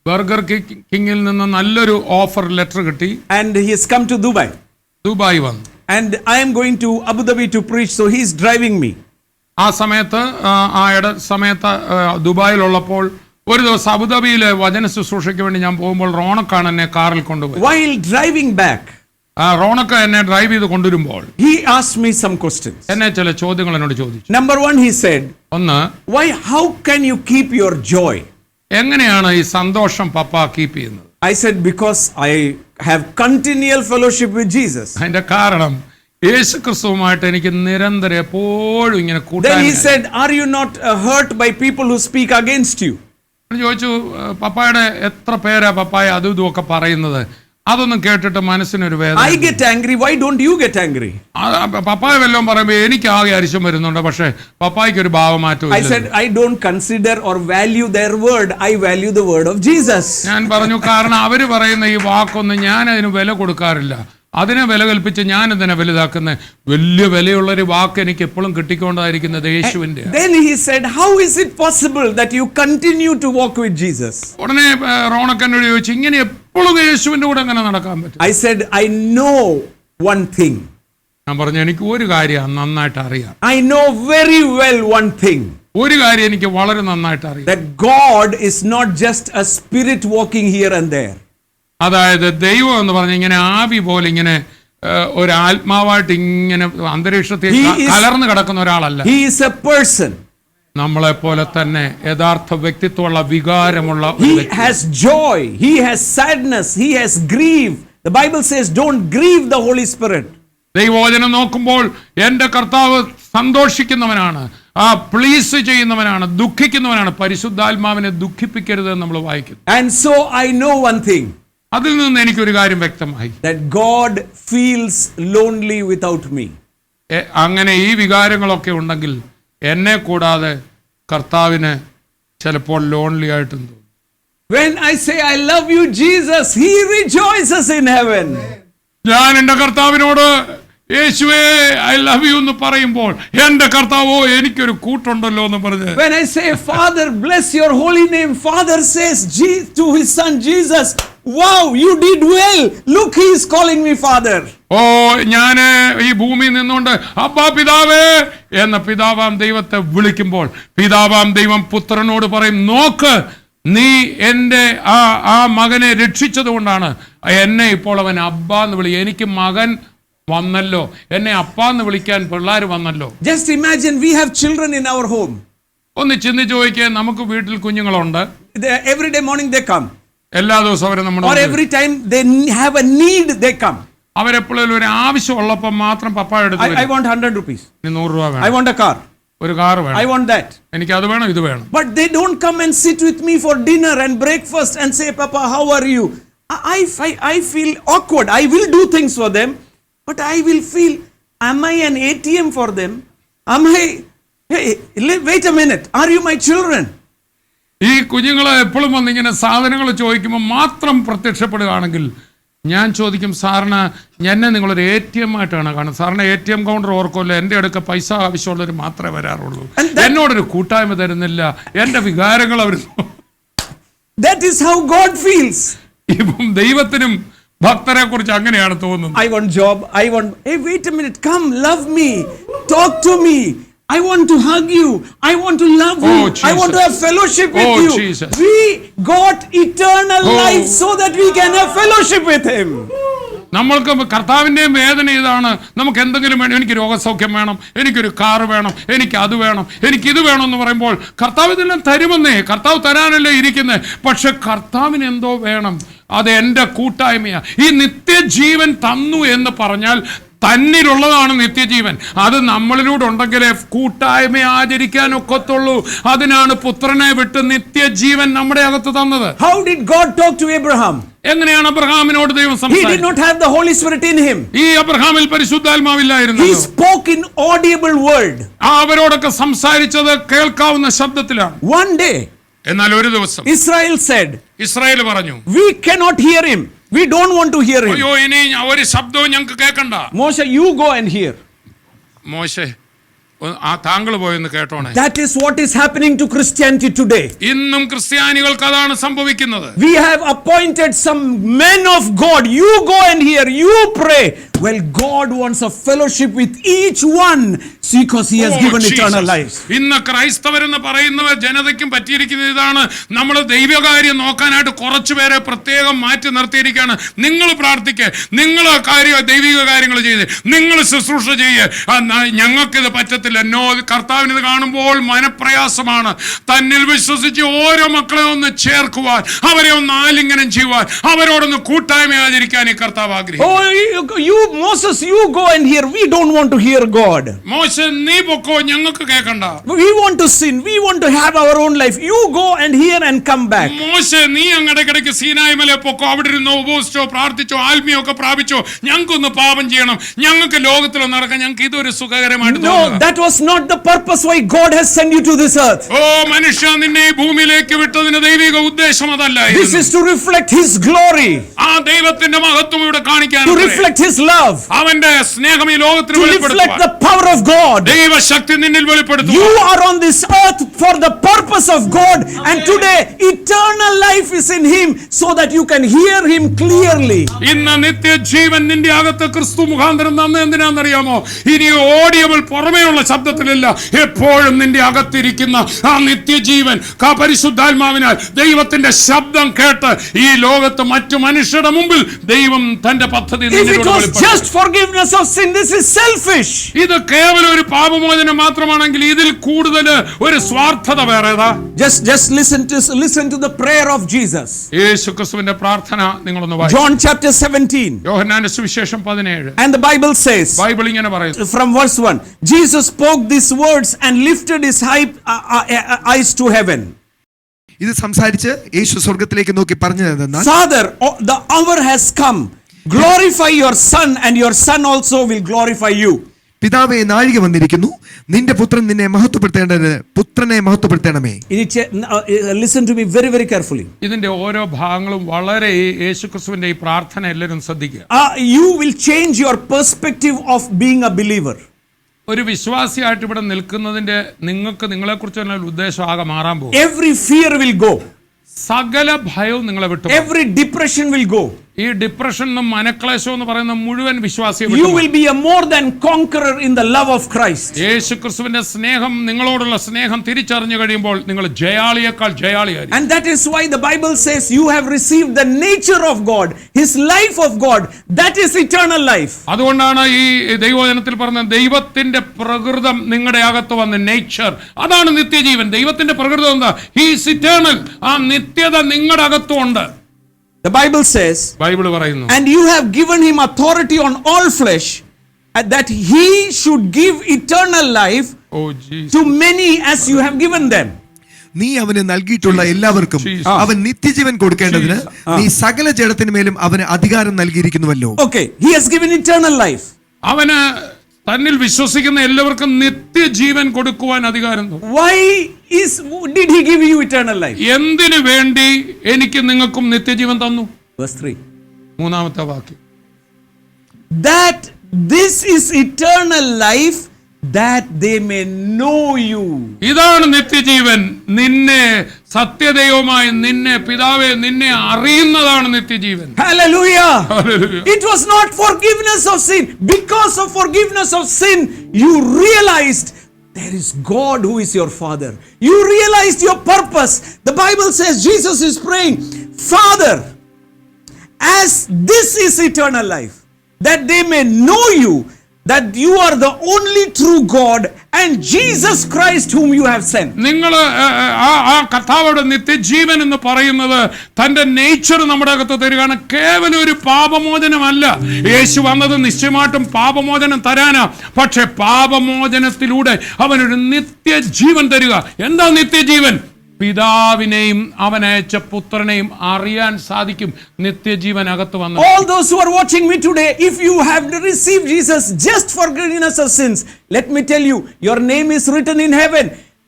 Burger കിങ്ങിൽ നിന്ന് നല്ലൊരു ഓഫർ ലെറ്റർ കിട്ടി. And he has come to Dubai. Dubai വന്നു. And I am going to Abu Dhabi to preach, so he is driving me. ആ സമയത്ത് ദുബായിലുള്ളപ്പോൾ ഒരു ദിവസം അബുദാബിയിലെ വചന ശുശ്രൂഷയ്ക്ക് വേണ്ടി ഞാൻ പോകുമ്പോൾ റോണക്കാണ് എന്നെ കാറിൽ കൊണ്ടുപോയി. While driving back, റോണക്ക എന്നെ ഡ്രൈവ് ചെയ്ത് കൊണ്ടുവരുമ്പോൾ he asked me some questions. എന്നെ ചില ചോദ്യങ്ങൾ എന്നോട് ചോദിച്ചു. Number one, he said, ഒന്ന്, how can you keep your joy? എങ്ങനെയാണ് ഈ സന്തോഷം പപ്പ കീപ്പ് ചെയ്യുന്നത്? I said, because I have continual fellowship with Jesus. അതിന്റെ കാരണം യേശു ക്രിസ്തുവുമായിട്ട് എനിക്ക് നിരന്തരം എപ്പോഴും ഇങ്ങനെ Then he കൂട്ടായ്മ. said, are you not hurt by people who speak against you? ചോദിച്ചു, പപ്പായുടെ എത്ര പേരാ പപ്പായ അതും ഇതും ഒക്കെ പറയുന്നത്? അതൊന്നും കേട്ടിട്ട് മനസ്സിനൊരു വേദന. I get angry. Why don't you get angry? പപ്പായ വല്ലതും പറയുമ്പോ എനിക്ക് ആകെ അരിശം വരുന്നുണ്ട്, പക്ഷെ പപ്പായ്ക്ക് ഒരു ഭാവമാറ്റം. I said, I don't consider or value their word. I value the word of Jesus. ഞാൻ പറഞ്ഞു, കാരണം അവര് പറയുന്ന ഈ വാക്കൊന്നും ഞാൻ അതിന് വില കൊടുക്കാറില്ല. അതിനെ വില കൽപ്പിച്ച് ഞാൻ ഇതിനെ വലുതാക്കുന്ന വലിയ വിലയുള്ളൊരു വാക്ക് എനിക്ക് എപ്പോഴും കിട്ടിക്കൊണ്ടായിരിക്കുന്നത് യേശുവിന്റെ. Then he said, how is it possible that you continue to walk with Jesus? ഉടനെ റോണക്കനോട് ചോദിച്ചു, ഇങ്ങനെ എപ്പോഴും യേശുവിന്റെ കൂടെ എങ്ങനെ നടക്കാൻ പറ്റും? I said, I know one thing. ഞാൻ പറഞ്ഞു, എനിക്ക് ഒരു കാര്യം നന്നായിട്ട് അറിയാം. I know very well one thing. ഒരു കാര്യം എനിക്ക് വളരെ നന്നായിട്ട് അറിയാം. That God is not just a spirit walking here and there. അതായത് ദൈവം എന്ന് പറഞ്ഞ ഇങ്ങനെ ആവി പോലെ ഇങ്ങനെ ഒരു ആത്മാവായിട്ട് ഇങ്ങനെ അന്തരീക്ഷത്തിൽ കലർന്നു കിടക്കുന്ന ഒരാളല്ല. He is a person. നമ്മളെ പോലെ തന്നെ യഥാർത്ഥ വ്യക്തിത്വമുള്ള വികാരമുള്ള. He has joy, he has sadness, he has grief. The Bible says, don't grieve the Holy Spirit. ദൈവവചനം നോക്കുമ്പോൾ എന്റെ കർത്താവ് സന്തോഷിക്കുന്നവനാണ്, പ്ലീസ് ചെയ്യുന്നവനാണ്, ദുഃഖിക്കുന്നവനാണ്. പരിശുദ്ധാത്മാവിനെ ദുഃഖിപ്പിക്കരുത് എന്ന് നമ്മൾ വായിക്കുന്നു. And so I know one thing. അതിൽ നിന്ന് എനിക്കൊരു കാര്യം വ്യക്തമായി. That God feels lonely without me. അങ്ങനെ ഈ വികാരങ്ങളൊക്കെ ഉണ്ടെങ്കിൽ എന്നെ കൂടാതെ കർത്താവിന് ചിലപ്പോൾ ലോൺലി ആയിട്ടും തോന്നും. When I say I love you Jesus, he rejoices in heaven. ഞാൻ എൻ്റെ കർത്താവിനോട് യേശുവേ ഐ ലവ് യു എന്ന് പറയുമ്പോൾ എന്റെ കർത്താവോ എനിക്കൊരു കൂട്ടുണ്ടല്ലോ എന്ന് പറഞ്ഞു. When I say Father bless your holy name, Father says to his son Jesus, wow, you did well. Look, he is calling me father. ഓ ഞാന് ഈ ഭൂമിയിൽ നിന്നുകൊണ്ട് അബ്ബാ പിതാവേ എന്ന പിതാവാം ദൈവത്തെ വിളിക്കുമ്പോൾ പിതാവാം ദൈവം പുത്രനോട് പറയും, നോക്ക്, നീ എൻ്റെ ആ മകനെ രക്ഷിച്ചത് കൊണ്ടാണ് എന്നെ ഇപ്പോൾ അവൻ അബ്ബ എന്ന് വിളി. എനിക്ക് മകൻ വന്നല്ലോ, എന്നെ അപ്പ എന്ന് വിളിക്കാൻ പിള്ളേർ വന്നല്ലോ. Just imagine, we have children in our home. ഒന്ന് ചിന്തിച്ച് ചോദിക്കുക, നമുക്ക് വീട്ടിൽ കുഞ്ഞുങ്ങളുണ്ട്. Every day morning they come. എല്ലാ ദിവസവും അവർ നമ്മുടെ Or every time they have a need, they come. അവരെപ്പോഴും ഒരു ആവശ്യം ഉള്ളപ്പോൾ മാത്രം പപ്പ എടുത്ത് I want 100 rupees. 100 രൂപ I വേണം, want a car. ഒരു കാർ വേണം, I want that. എനിക്ക് അത് വേണം, ഇത് വേണം. But they don't come and sit with me for dinner and breakfast and say, Papa, how are you? I feel awkward. I will do things for them, but I will feel, am I an ATM for them? Am I, hey, wait a minute, are you my children? ഈ കുഞ്ഞുങ്ങൾ എപ്പോഴും വന്നിങ്ങനെ സാധനങ്ങൾ ചോദിക്കുമ്പോൾ മാത്രം പ്രത്യക്ഷപ്പെടുകയാണെങ്കിൽ ഞാൻ ചോദിക്കും, സാറിന് എന്നെ നിങ്ങളൊരു ATM ആയിട്ടാണ് കാണുന്നത്. സാറിന് ATM കൗണ്ടർ ഓർക്കുമല്ലോ, എൻ്റെ അടുക്ക പൈസ ആവശ്യമുള്ളവർ മാത്രമേ വരാറുള്ളൂ, എന്നോടൊരു കൂട്ടായ്മ തരുന്നില്ല, എൻ്റെ വികാരങ്ങൾ അവർ. That is how God feels. ഇപ്പം ദൈവത്തിനും ഭക്തരെ കുറിച്ച് അങ്ങനെയാണ് തോന്നുന്നത്. I want job. I want, hey, wait a minute, come, love me, talk to me. I want to hug you. I want to love you. Jesus. I want to have fellowship with you. Jesus. We got eternal life so that we can have fellowship with him. നമ്മൾക്ക് കർത്താവിൻ്റെയും വേദന ഇതാണ്. നമുക്ക് എന്തെങ്കിലും വേണം, എനിക്ക് രോഗസൗഖ്യം വേണം, എനിക്കൊരു car വേണം, എനിക്ക് അത് വേണം, എനിക്കിത് വേണം എന്ന് പറയുമ്പോൾ കർത്താവ് ഇതെല്ലാം തരുമെന്നേ, കർത്താവ് തരാനല്ലേ ഇരിക്കുന്നത്. പക്ഷെ കർത്താവിന് എന്തോ വേണം, അത് എൻ്റെ കൂട്ടായ്മയാണ്. ഈ നിത്യജീവൻ തന്നു എന്ന് പറഞ്ഞാൽ തന്നിലുള്ളതാണ് നിത്യജീവൻ. അത് നമ്മളിലൂടെ ഉണ്ടെങ്കിലേ കൂട്ടായ്മ ആചരിക്കാൻ ഒക്കത്തുള്ളൂ. അതിനാണ് പുത്രനെ വിട്ട് നിത്യജീവൻ നമ്മുടെ അകത്ത് തന്നത്. How did God talk to Abraham? എങ്ങനെയാണ് അബ്രഹാമിനോട് ദൈവം He did സംസാരിച്ചത്? not have the Holy Spirit in him. ഈ അബ്രഹാമിൽ പരിശുദ്ധാത്മാവില്ലായിരുന്നു. He spoke in audible word. അവരോടൊക്കെ സംസാരിച്ചത് കേൾക്കാവുന്ന ശബ്ദത്തിലാണ്. One day, എന്നാൽ ഒരു ദിവസം Israel said, ഇസ്രായേൽ പറഞ്ഞു, we cannot hear him. We don't want to hear him. അയ്യോ, ഇനി ഒരു ശബ്ദവും ഞങ്ങൾക്ക് കേൾക്കണ്ട. Moshe, you go and hear. മോശെ, താങ്കൾ പോയെന്ന് കേട്ടോണേ. That is what is happening to Christianity today. ഇന്നും ക്രിസ്ത്യാനികൾക്ക് അതാണ് സംഭവിക്കുന്നത്. We have appointed some men of God. You go and hear. You pray. Well, God wants a fellowship with each one because he has given eternal life. ഇന്ന് ക്രൈസ്തവരെന്ന് പറയുന്നവർ ജനതയ്ക്കും പറ്റിയിരിക്കുന്നത് ഇതാണ്. നമ്മൾ ദൈവകാര്യം നോക്കാനായിട്ട് കുറച്ചുപേരെ പ്രത്യേകം മാറ്റി നിർത്തിയിരിക്കുകയാണ്. നിങ്ങൾ പ്രാർത്ഥിക്കുക, നിങ്ങൾ ദൈവിക കാര്യങ്ങൾ ചെയ്ത്, നിങ്ങൾ ശുശ്രൂഷ ചെയ്യുക, ഞങ്ങൾക്കിത് പറ്റത്തില്ല. എന്നോ കർത്താവിന് ഇത് കാണുമ്പോൾ മനപ്രയാസമാണ്. തന്നിൽ വിശ്വസിച്ച് ഓരോ മക്കളെ ഒന്ന് ചേർക്കുവാൻ, അവരെ ഒന്ന് ആലിംഗനം ചെയ്യുവാൻ, അവരോടൊന്ന് കൂട്ടായ്മ ആചരിക്കാൻ ഈ കർത്താവ് ആഗ്രഹിക്കുന്നു. Oh, you Moses, you go and hear. We don't want to hear God. മോശെ, നീ പൊക്കോ, ഞങ്ങൾക്ക് കേൾക്കണ്ട. We want to sin. We want to have our own life. You go and hear and come back. മോശെ, നീ അങ്ങടക്കിടയ്ക്ക് സീനായി മല പൊക്കോ, അവിടെ ഇരുന്നോ, ഉപവസിച്ചോ, പ്രാർത്ഥിച്ചോ, ആത്മീയമൊക്കെ പ്രാപിച്ചോ, ഞങ്ങൾക്കൊന്ന് പാപം ചെയ്യണം, ഞങ്ങൾക്ക് ലോകത്തിൽ നടക്കാൻ, ഞങ്ങൾക്ക് ഇതൊരു സുഖകരമായിട്ട് No, that was not the purpose why God has sent you to this earth. ഓ മനുഷ്യ, നിന്നെ ഈ ഭൂമിയിലേക്ക് വിട്ടതിന് ദൈവിക ഉദ്ദേശം അതല്ല. This is to reflect his glory. ആ ദൈവത്തിന്റെ മഹത്വം ഇവിടെ കാണിക്കാൻ, To reflect his love. അവന്റെ സ്നേഹം ഈ ലോകത്തിന് To reflect വെളിപ്പെടുത്തുവാൻ, the power of God. ദൈവശക്തി നിന്നിൽ വെളിപ്പെടുത്തുവാൻ. You are on this earth for the purpose of God, and today eternal life is in him so that you can hear him clearly. ഇന്ന് നിത്യജീവൻ നിന്റെ അകത്ത് ക്രിസ്തു മുഖാന്തരം തന്ന എന്തിനാണെന്നറിയാമോ? ഇനി ഓഡിയബിൾ പുറമേയുള്ള ശബ്ദത്തിലല്ല, എപ്പോഴും നിന്റെ അകത്തിരിക്കുന്ന ആ നിത്യജീവൻ പരിശുദ്ധാത്മാവിനാൽ ദൈവത്തിന്റെ ശബ്ദം കേട്ട് ഈ ലോകത്ത് മറ്റു മനുഷ്യരുടെ മുമ്പിൽ ദൈവം തന്റെ പദ്ധതി If it was just forgiveness of sin, this is selfish. ഇത് കേവലം ഒരു പാപമോചനം മാത്രമാണെങ്കിൽ ഇതിൽ കൂടുതൽ ഒരു സ്വാർത്ഥത വേറേതാ? Just listen to the prayer of Jesus. യേശുക്രിസ്തുവിന്റെ പ്രാർത്ഥന നിങ്ങളൊന്ന് വായിക്കൂ. John chapter 17. യോഹന്നാന്റെ സുവിശേഷം 17. And the Bible says, Bible ഇങ്ങനെ പറയുന്നു, from verse 1, Jesus spoke these words and lifted his eyes to heaven. ഇത് സംസാരിച്ച് യേശു സ്വർഗത്തിലേക്ക് നോക്കി പറഞ്ഞതെന്നാൽ, Father, the hour has come. Glorify your son, and your son also will glorify you. പിതാവേ, നാഴിക വന്നിരിക്കുന്നു, നിന്റെ പുത്രൻ നിന്നെ മഹത്വപ്പെടുത്തേണ്ടതിന് പുത്രനെ മഹത്വപ്പെടുത്തണമേ. Listen to me very, very carefully. ഇതിന്റെ ഓരോ ഭാഗങ്ങളും വളരെ യേശുക്രിസ്തുവിന്റെ ഈ പ്രാർത്ഥന എല്ലാവരും ശ്രദ്ധിക്കുക. You will change your perspective of being a believer. ഒരു വിശ്വാസിയായിട്ട് ഇവിടെ നിൽക്കുന്നതിന്റെ നിങ്ങൾക്ക് നിങ്ങളെക്കുറിച്ച് തന്നെ ഒരു ഉദ്ദേശം ആകെ മാറാൻ പോകും. Every fear will go. സകല ഭയവും നിങ്ങളെ വിട്ടു. Every depression will go. ഈ ഡിപ്രഷൻ മനക്ലേശം എന്ന് പറയുന്ന മുഴുവൻ വിശ്വാസിയെ You will be a more than conqueror in the love of Christ. യേശുക്രിസ്തുവിന്റെ സ്നേഹം, നിങ്ങളോടുള്ള സ്നേഹം തിരിച്ചറിഞ്ഞു കഴിയുമ്പോൾ നിങ്ങൾ ജയാളിയേക്കാൾ ജയാളിയായിരിക്കും. And that is why the Bible says you have received the nature of God, His life of God. That is eternal life. അതുകൊണ്ടാണ് ഈ ദൈവവചനത്തിൽ പറഞ്ഞ ദൈവത്തിന്റെ പ്രകൃതം നിങ്ങളുടെ അകത്ത് വന്ന നേച്ചർ, അതാണ് നിത്യജീവൻ. ദൈവത്തിന്റെ പ്രകൃതം എന്താ? He is eternal. ആ നിത്യത നിങ്ങളുടെ അകത്തുണ്ട്. The Bible says, ബൈബിൾ പറയുന്നു, and you have given him authority on all flesh, and that he should give eternal life to many as you have given them. നീ അവന് നൽകിയിട്ടുള്ള എല്ലാവർക്കും അവൻ നിത്യജീവൻ കൊടുക്കേണ്ടതിന് നീ സകല ജഡത്തിന്മേലും അവന് അധികാരം നൽകിയിരിക്കുന്നുവല്ലോ. Okay, he has given eternal life. അവന് തന്നിൽ വിശ്വസിക്കുന്ന എല്ലാവർക്കും നിത്യജീവൻ കൊടുക്കുവാൻ അധികാരം. Why did he give you eternal life? എന്തിനു വേണ്ടി എനിക്ക് നിങ്ങൾക്കും നിത്യജീവൻ തന്നു? Verse 3. മൂന്നാമത്തെ വാക്യം. That this is eternal life, that they may know you. ഇതാണ് നിത്യജീവൻ. നിന്നെ സത്യദൈവമായി, നിന്നെ പിതാവേ, നിന്നെ അറിയുന്നതാണ് നിത്യജീവൻ. Hallelujah. Hallelujah. It was not forgiveness of sin. Because of forgiveness of sin, you realized there is God who is your Father. You realized your purpose. The Bible says Jesus is praying, Father, as this is eternal life, that they may know you, that you are the only true God and Jesus Christ whom you have sent. നിങ്ങൾ ആ കർത്താവോട് നിത്യജീവൻ എന്ന് പറയുന്നത് തന്റെ nature നമ്മുടെ അകത്ത് തരികയാണ്. കേവലം ഒരു പാപമോചനമല്ല. യേശു വന്നത് നിശ്ചയമായിട്ടും പാപമോചനം തരാനാ. പക്ഷെ പാപമോചനത്തിലൂടെ അവനൊരു നിത്യജീവൻ തരിക. എന്താ നിത്യജീവൻ? പിതാവിനെയും അവനയച്ച പുത്രനെയും അറിയാൻ സാധിക്കും. നിത്യജീവൻ അകത്ത് വന്നു. All those who are watching me today, if you have received Jesus just for forgiveness of sins, let me tell you, your name is written in heaven.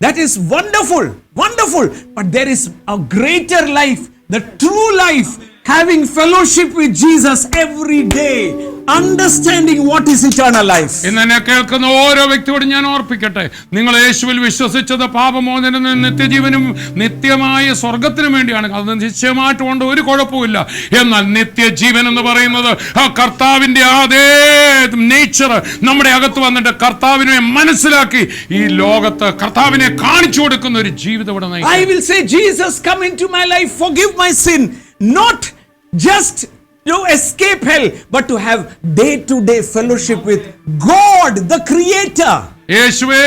That is wonderful, wonderful. But there is a greater life, the true life, having fellowship with Jesus every day, understanding what is eternal life. ഇന്ന് എന്നെ കേൾക്കുന്ന ഓരോ വ്യക്തിയോടും ഞാൻ ഓർപ്പിക്കട്ടെ, നിങ്ങൾ യേശുവിൽ വിശ്വസിച്ചത് പാപമോചനവും നിത്യജീവനും നിത്യമായ സ്വർഗത്തിനും വേണ്ടിയാണ്. അത് നിശ്ചയമായിട്ടും കൊണ്ട് ഒരു കുഴപ്പമില്ല. എന്നാൽ നിത്യജീവൻ എന്ന് പറയുന്നത് ആ കർത്താവിന്റെ അതേ നേച്ചർ നമ്മുടെ അകത്ത് വന്നിട്ട് കർത്താവിനെ മനസ്സിലാക്കി ഈ ലോകത്ത് കർത്താവിനെ കാണിച്ചു കൊടുക്കുന്ന ഒരു ജീവിതം ഇവിടെ നയിക്കും. I will say, Jesus, come into my life, forgive my sin, not just to escape hell, but to have day-to-day fellowship with God, the Creator. യേശുവേ,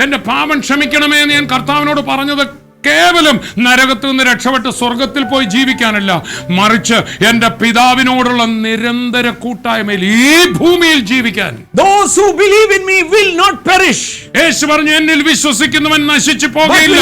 എന്റെ പാപം ക്ഷമിക്കണമേ എന്ന് ഞാൻ കർത്താവിനോട് പറഞ്ഞത് കേവലം നരകത്തു നിന്ന് രക്ഷപ്പെട്ട് സ്വർഗത്തിൽ പോയി ജീവിക്കാനല്ല, മറിച്ച് എന്റെ പിതാവിനോടുള്ള നിരന്തര കൂട്ടായ്മയിൽ ഈ ഭൂമിയിൽ ജീവിക്കാൻ. Those who believe in me will not perish. യേശു പറഞ്ഞു, എന്നിൽ വിശ്വസിക്കുന്നവൻ നശിച്ചു പോകയില്ല,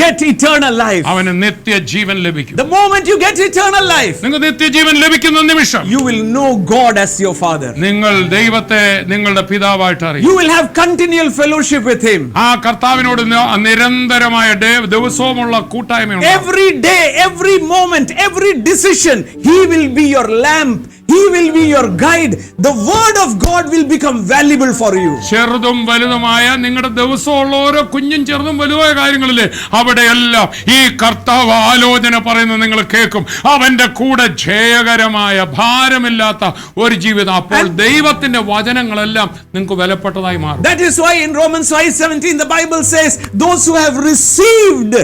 get eternal life. അവന് നിത്യജീവൻ ലഭിക്കും. The moment you get eternal life, നിങ്ങൾ നിത്യജീവൻ ലഭിക്കുന്ന നിമിഷം you will know God as your Father. നിങ്ങൾ ദൈവത്തെ നിങ്ങളുടെ പിതാവായിട്ട് അറിയും. You will have continual fellowship with Him. ആ കർത്താവിനോട് നിരന്തരമായ ദിവസവുമുള്ള കൂട്ടായ്മയുണ്ട്. Every day, every moment, every decision, He will be your lamp. He will be your guide. The word of God will become valuable for you. ചെറുതും വലുതുമായ നിങ്ങളുടെ ദിവസമുള്ള ഓരോ കുഞ്ഞും ചെറുതും വലുതായ കാര്യങ്ങളിലെ അവിടെയെല്ലാം ഈ കർത്താവ് ആലോചന പറയുന്നത് നിങ്ങൾ കേൾക്കും. അവന്റെ കൂടെ ജയകരമായ ഭാരമില്ലാത്ത ഒരു ജീവിതം. അപ്പോൾ ദൈവത്തിന്റെ വചനങ്ങളെല്ലാം നിങ്ങൾക്ക് വിലപ്പെട്ടതായി മാറും. That is why in Romans 5:17 the Bible says, those who have received,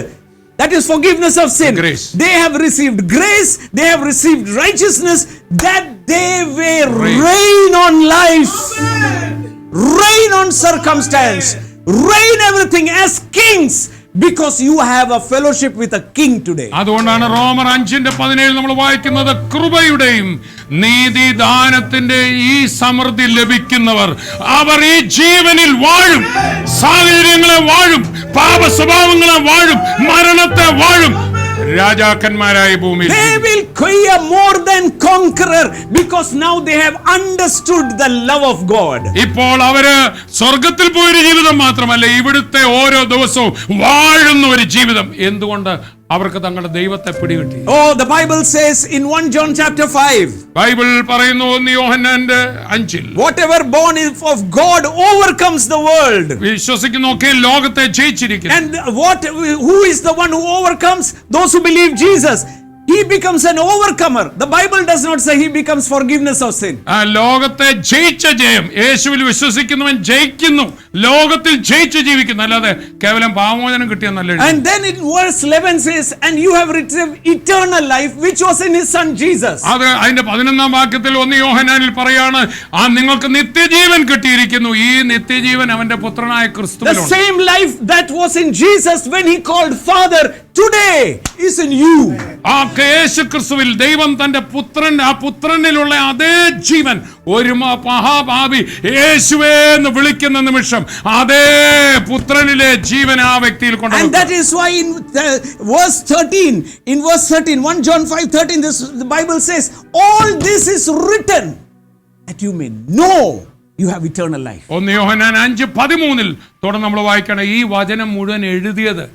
that is forgiveness of sin, grace. They have received grace, they have received righteousness, that they may reign on life. Amen. Reign on circumstance, reign everything as kings, because you have a fellowship with a king today. അതുകൊണ്ടാണ് റോമർ 5:17 നമ്മൾ വായിക്കുന്നത്, കൃപയുടെയും നീതിദാനത്തിന്റെ ഈ സമൃദ്ധി ലഭിക്കുന്നവർ അവർ ഈ ജീവനിൽ വാഴും, സാഹചര്യങ്ങളെ വാഴും, പാപ സ്വഭാവങ്ങളെ വാഴും, മരണത്തെ വാഴും, രാജാക്കന്മാരായ ഭൂമിയിൽ. They will be a more than conqueror, because now they have understood the love of God. ഇപ്പോൾ അവര് സ്വർഗത്തിൽ പോയൊരു ജീവിതം മാത്രമല്ല, ഇവിടുത്തെ ഓരോ ദിവസവും വാഴുന്ന ഒരു ജീവിതം. എന്തുകൊണ്ട്? അവർക്ക് തങ്ങളുടെ ദൈവത്തെ പിടികിട്ടി. Oh, the Bible says in 1 John chapter 5, Bible പറയുന്നു 1 യോഹന്നാന്റെ 5 whatever born of God overcomes the world. വിശ്വസിക്കുന്നൊക്കെ ലോകത്തെ ജയിച്ചിരിക്കുന്നു. And who is the one who overcomes? Those who believe Jesus. He becomes an overcomer. The Bible does not say he becomes forgiveness of sin. ആ ലോകത്തെ ജയിച്ച ജയം, യേശുവിൽ വിശ്വസിക്കുന്നവൻ ജയിക്കുന്നു, ലോകത്തിൽ ജയിച്ചു ജീവിക്കുന്നു, അല്ലാതെ കേവലം പാപമോചനം കിട്ടിയെന്നല്ല. And then in verse 11 says, and you have received eternal life which was in his son Jesus. അത് അതിന്റെ 11-ാം വാക്യത്തിൽ 1 യോഹന്നാനിൽ പറയാണ്, ആ നിങ്ങൾക്ക് നിത്യജീവൻ കിട്ടിയിരിക്കുന്നു, ഈ നിത്യജീവൻ അവന്റെ പുത്രനായ The ക്രിസ്തുവിലുണ്ട്. same life that was in Jesus when he called Father today is in you. ആ യേശു ക്രിസ്തുവിൽ ദൈവം തന്റെ പുത്രൻ, ആ പുത്രനിലുള്ള അതേ ജീവൻ ഒരു മഹാഭാവി യേശുവേ എന്ന് വിളിക്കുന്ന നിമിഷം അതേ പുത്രനിലെ ജീവൻ ആ വ്യക്തിയിൽ And കൊണ്ടുവന്നു. that is why in verse 13, 1 John 5:13, the Bible says, all this is written that you may know you have eternal life. 1 യോഹന്നാൻ 5:13 തുടർന്ന് നമ്മൾ വായിക്കണം, ഈ വചനം മുഴുവൻ എഴുതിയത്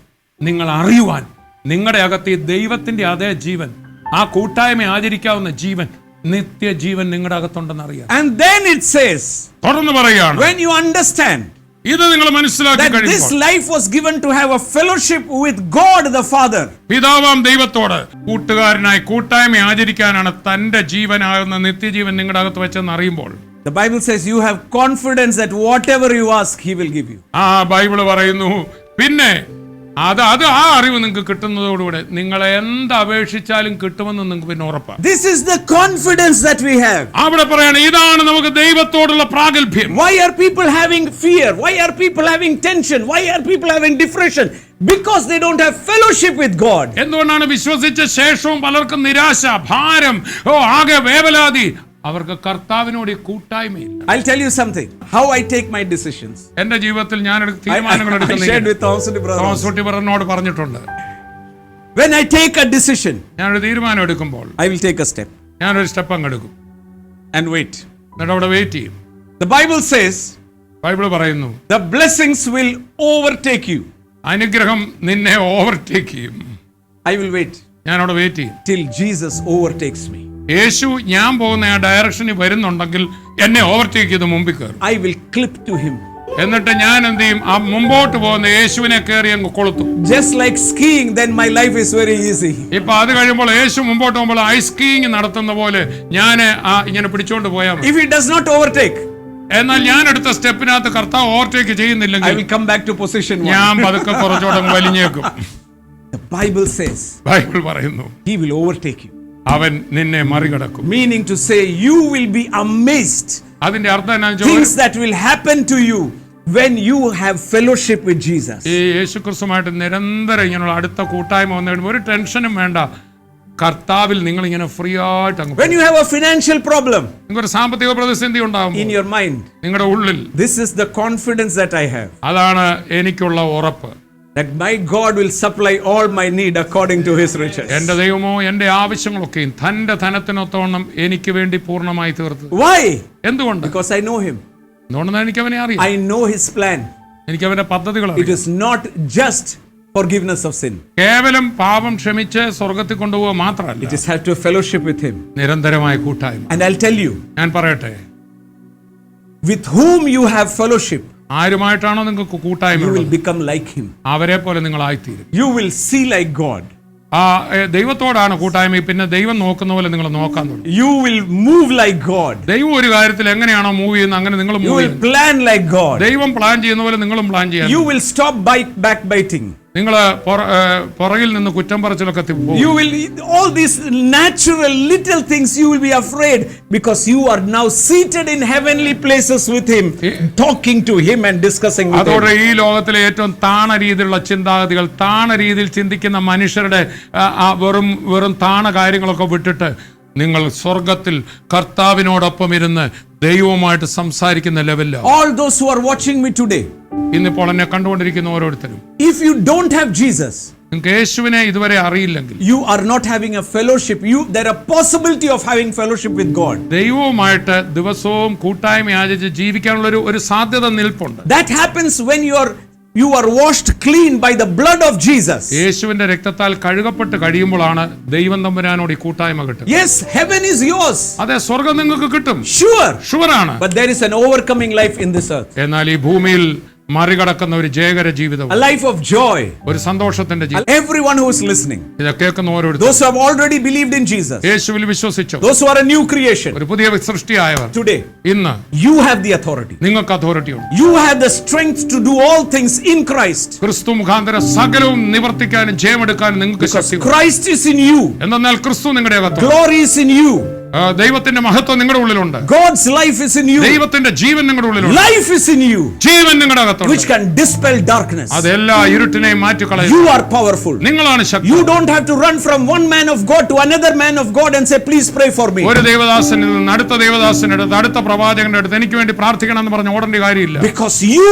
നിങ്ങൾ അറിയുവാൻ, നിങ്ങളുടെ അകത്ത് ഈ ദൈവത്തിന്റെ അതേ ജീവൻ, ആ കൂട്ടായ്മ ആചരിക്കാവുന്ന ജീവൻ, നിത്യജീവൻ നിങ്ങളുടെ അകത്തുണ്ടെന്ന് അറിയാം. And then it says, തുടർന്ന് പറയാണ്, when you understand ഇത് നിങ്ങൾ മനസ്സിലാക്കി that this കഴിയുമ്പോൾ life was given to have a fellowship with God the Father. പിതാവാം ദൈവത്തോട് കൂട്ടുകാരനായി കൂട്ടായ്മ ആചരിക്കാനാണ് തന്റെ ജീവനാകുന്ന നിത്യജീവൻ നിങ്ങളുടെ അകത്ത് വെച്ചെന്ന് അറിയുമ്പോൾ, The Bible says you have confidence that whatever you ask, He will give you. ആ ബൈബിള് പറയുന്നു, പിന്നെ അത് ആ അറിവ് നിങ്ങൾക്ക് കിട്ടുന്നതോടുകൂടെ നിങ്ങൾ എന്ത് അപേക്ഷിച്ചാലും കിട്ടുമെന്ന് നിങ്ങൾക്ക് പിന്നെ ഉറപ്പാണ്. This is the confidence that we have. അവിടെ പറയാണ്, ഇതാണ് നമുക്ക് ദൈവത്തോടുള്ള പ്രാഗൽഭ്യം. Why are people having fear? Why are people having tension? Why are people having depression? Because they don't have fellowship with God. എന്തുകൊണ്ടാണ് വിശ്വസിച്ച ശേഷവും പലർക്കും നിരാശ, ഭാരം, ആകെ വേവലാതി? അവർക്ക് കർത്താവിനോട് ഈ കൂട്ടായ്മയില്ല. I'll tell you something. How I take my decisions. എന്റെ ജീവിതത്തിൽ ഞാൻ തീരുമാനങ്ങൾ I shared with Thomas brother. ബ്രദറിനോട് പറഞ്ഞിട്ടുണ്ട്. When I take a decision, ഞാനൊരു തീരുമാനം എടുക്കുമ്പോൾ I will take a step ഞാനൊരു സ്റ്റെപ്പ് അങ്ങ് എടുക്കും, and wait. എന്നിട്ട് അവിടെ വെയിറ്റ് ചെയ്യും. The Bible says ബൈബിള് പറയുന്നു, the blessings will overtake you. അനുഗ്രഹം നിന്നെ ഓവർടേക്ക് ചെയ്യും. I will wait ഞാനവിടെ വെയിറ്റ് ചെയ്യും till Jesus overtakes me. യേശു ഞാൻ പോകുന്ന ആ ഡയറക്ഷനിൽ വരുന്നുണ്ടെങ്കിൽ എന്നെ ഓവർടേക്ക് ചെയ്ത് മുമ്പിൽ കയറും. I will clip to him. എന്നിട്ട് ഞാൻ എന്ത് ചെയ്യും? ആ മുമ്പോട്ട് പോകുന്ന യേശുവിനെ കയറി അങ്ങ് കൊളുത്തും. Just like skiing, then my life is very easy. ഇപ്പൊ അത് കഴിയുമ്പോൾ യേശു മുമ്പോട്ട് പോകുമ്പോൾ ഐസ് സ്കീയിങ് നടത്തുന്ന പോലെ ഞാൻ ഇങ്ങനെ പിടിച്ചോണ്ട് പോയാൽ മതി. If he does not overtake, എന്നാൽ ഞാൻ എടുത്ത സ്റ്റെപ്പിനകത്ത് കർത്താവ് ഓവർടേക്ക് I ചെയ്യുന്നില്ലെങ്കിൽ will come back to position 1. ഞാൻ പതുക്കെ കുറച്ചുകൂടെ വലിഞ്ഞേക്കും. The Bible says ബൈബിൾ പറയുന്നു, he will overtake you. അവൻ നിന്നെ മറികടക്കും. Meaning to say you will be amazed. അതിന്റെ അർത്ഥം എന്നാന്ന് Things ചോദിച്ചാൽ, that will happen to you when you have fellowship with Jesus. ഈ യേശു ക്രിസ്തുമായിട്ട് നിരന്തരം ഇങ്ങനെയുള്ള അടുത്ത കൂട്ടായ്മ വന്നു ഒരു ടെൻഷനും വേണ്ട. കർത്താവിൽ നിങ്ങൾ ഇങ്ങനെ ഫ്രീ ആയിട്ട് അങ്ങ് When you have a financial problem നിങ്ങൾക്കൊരു സാമ്പത്തിക പ്രതിസന്ധി in ഉണ്ടാകും your mind, നിങ്ങളുടെ ഉള്ളിൽ, this is the confidence that I have. അതാണ് എനിക്കുള്ള ഉറപ്പ്. That my God will supply all my need according to his riches. എന്റെ ദൈവമോ എന്റെ ആവശ്യങ്ങളൊക്കെയും തന്റെ ധനത്തിനൊത്തവണ്ണം എനിക്ക് വേണ്ടി പൂർണ്ണമായി തീർത്തു. Why? എന്തുകൊണ്ട്? Because I know him. എന്തുകൊണ്ടാണ് എനിക്ക് അവനെ അറിയാം. I know his plan. എനിക്ക് അവന്റെ പദ്ധതികൾ It is not just forgiveness of sin. കേവലം പാപം ക്ഷമിച്ച് സ്വർഗത്തിൽ കൊണ്ടുപോവുക മാത്രമല്ല, It is have to fellowship with him. നിരന്തരമായ കൂട്ടായ്മ. And I'll tell you, ഞാൻ പറയട്ടെ, with whom you have fellowship, ആരുമായിട്ടാണോ നിങ്ങൾക്ക് കൂട്ടായ്മ you will ഉള്ളത്, become like him. അവരെ പോലെ നിങ്ങൾ ആയിത്തീരും. You will see like God. ആ ദൈവത്തോടാണ് കൂട്ടായ്മ, പിന്നെ ദൈവം നോക്കുന്ന പോലെ നിങ്ങൾ നോക്കാൻ തുടങ്ങും. You will move like God. ദൈവം ഒരു കാര്യത്തിൽ എങ്ങനെയാണോ മൂവ് ചെയ്യുന്നത് അങ്ങനെ നിങ്ങൾ You മൂവ് will ചെയ്യും. plan like God. ദൈവം പ്ലാൻ ചെയ്യുന്ന പോലെ നിങ്ങളും പ്ലാൻ ചെയ്യാൻ. You will stop backbiting. നിങ്ങൾ പുറകിൽ നിന്ന് കുറ്റം പറച്ചിലൊക്കെ പോകും. You will, all these natural little things you will be afraid because you are now seated in heavenly places with him, talking to him and discussing with അതോടെ him. ഈ ലോകത്തിലെ ഏറ്റവും താണ രീതിയിലുള്ള ചിന്താഗതികൾ, താണ രീതിയിൽ ചിന്തിക്കുന്ന മനുഷ്യരുടെ വെറും താണ കാര്യങ്ങളൊക്കെ വിട്ടിട്ട് നിങ്ങൾ സ്വർഗത്തിൽ കർത്താവിനോടൊപ്പം ഇരുന്ന് ദൈവവുമായിട്ട് സംസാരിക്കുന്ന ലെവലിൽ. All those who are watching me today, ഇന്നിപ്പോൾ എന്നെ കണ്ടുകൊണ്ടിരിക്കുന്ന ഓരോരുത്തരും, if you don't have Jesus, നിങ്ങൾക്ക് യേശുവിനെ ഇതുവരെ അറിയില്ലെങ്കിൽ, you are not having a fellowship. There are possibility of having fellowship with God. ദൈവവുമായിട്ട് ദിവസവും കൂട്ടായ്മ ആചരിച്ച് ജീവിക്കാനുള്ള ഒരു സാധ്യത നിൽപ്പുണ്ട്. That happens when your you are washed clean by the blood of Jesus. യേശുവിന്റെ രക്തത്താൽ കഴുകപ്പെട്ട് കഴിയുമ്പോഴാണ് ദൈവം തമ്പുരാനോട് ഈ കൂട്ടായ്മ കിട്ടും. Yes, heaven is yours. അതെ, സ്വർഗം നിങ്ങൾക്ക് കിട്ടും, Sure. ഷുവറാണ്. But there is an overcoming life in this earth. എന്നാൽ ഈ ഭൂമിയിൽ മറികടക്കുന്ന ഒരു ജയകര ജീവിതം, A life of joy. ഒരു സന്തോഷത്തിന്റെ ജീവിതം. Everyone who is listening, ഇത് കേൾക്കുന്ന ഓരോരുത്തരും, those who have already believed in Jesus, യേശുവിൽ വിശ്വസിച്ചു, those who are a new creation, ഒരു പുതിയ സൃഷ്ടിയായവർ, today, ഇന്ന് you have the authority. നിങ്ങൾക്ക് അതോറിറ്റി ഉണ്ട്. You have the strength to do all things in Christ. ക്രിസ്തു മുഖാന്തരം സകലവും നിവർത്തിക്കാനും ജയമെടുക്കാനും നിങ്ങൾക്ക് Because Shakti. Christ is in you. എന്നാൽ ക്രിസ്തു നിങ്ങളുടെ അകത്ത്, Glory is in you. ദൈവത്തിന്റെ മഹത്വം നിങ്ങളുടെ ഉള്ളിലുണ്ട്. God's life is in you. ദൈവത്തിന്റെ ജീവൻ നിങ്ങളുടെ ഉള്ളിലുണ്ട്. Life is in you, ജീവൻ നിങ്ങളുടെ അകത്തുണ്ട്. which can dispel darkness. അതെല്ലാ ഇരുട്ടിനെയും മാറ്റിക്കളയും. You are powerful. നിങ്ങളാണ് ശക്തി. You don't have to run from one man of God to another man of God and say, please pray for me. ഒരു ദേവദാസനിൽ നിന്ന് അടുത്ത ദേവദാസന്റെ അടുത്ത്, അടുത്ത പ്രവാചകന്റെ അടുത്ത് എനിക്ക് വേണ്ടി പ്രാർത്ഥിക്കണം എന്ന് പറഞ്ഞ് ഓടേണ്ട കാര്യമില്ല. Because you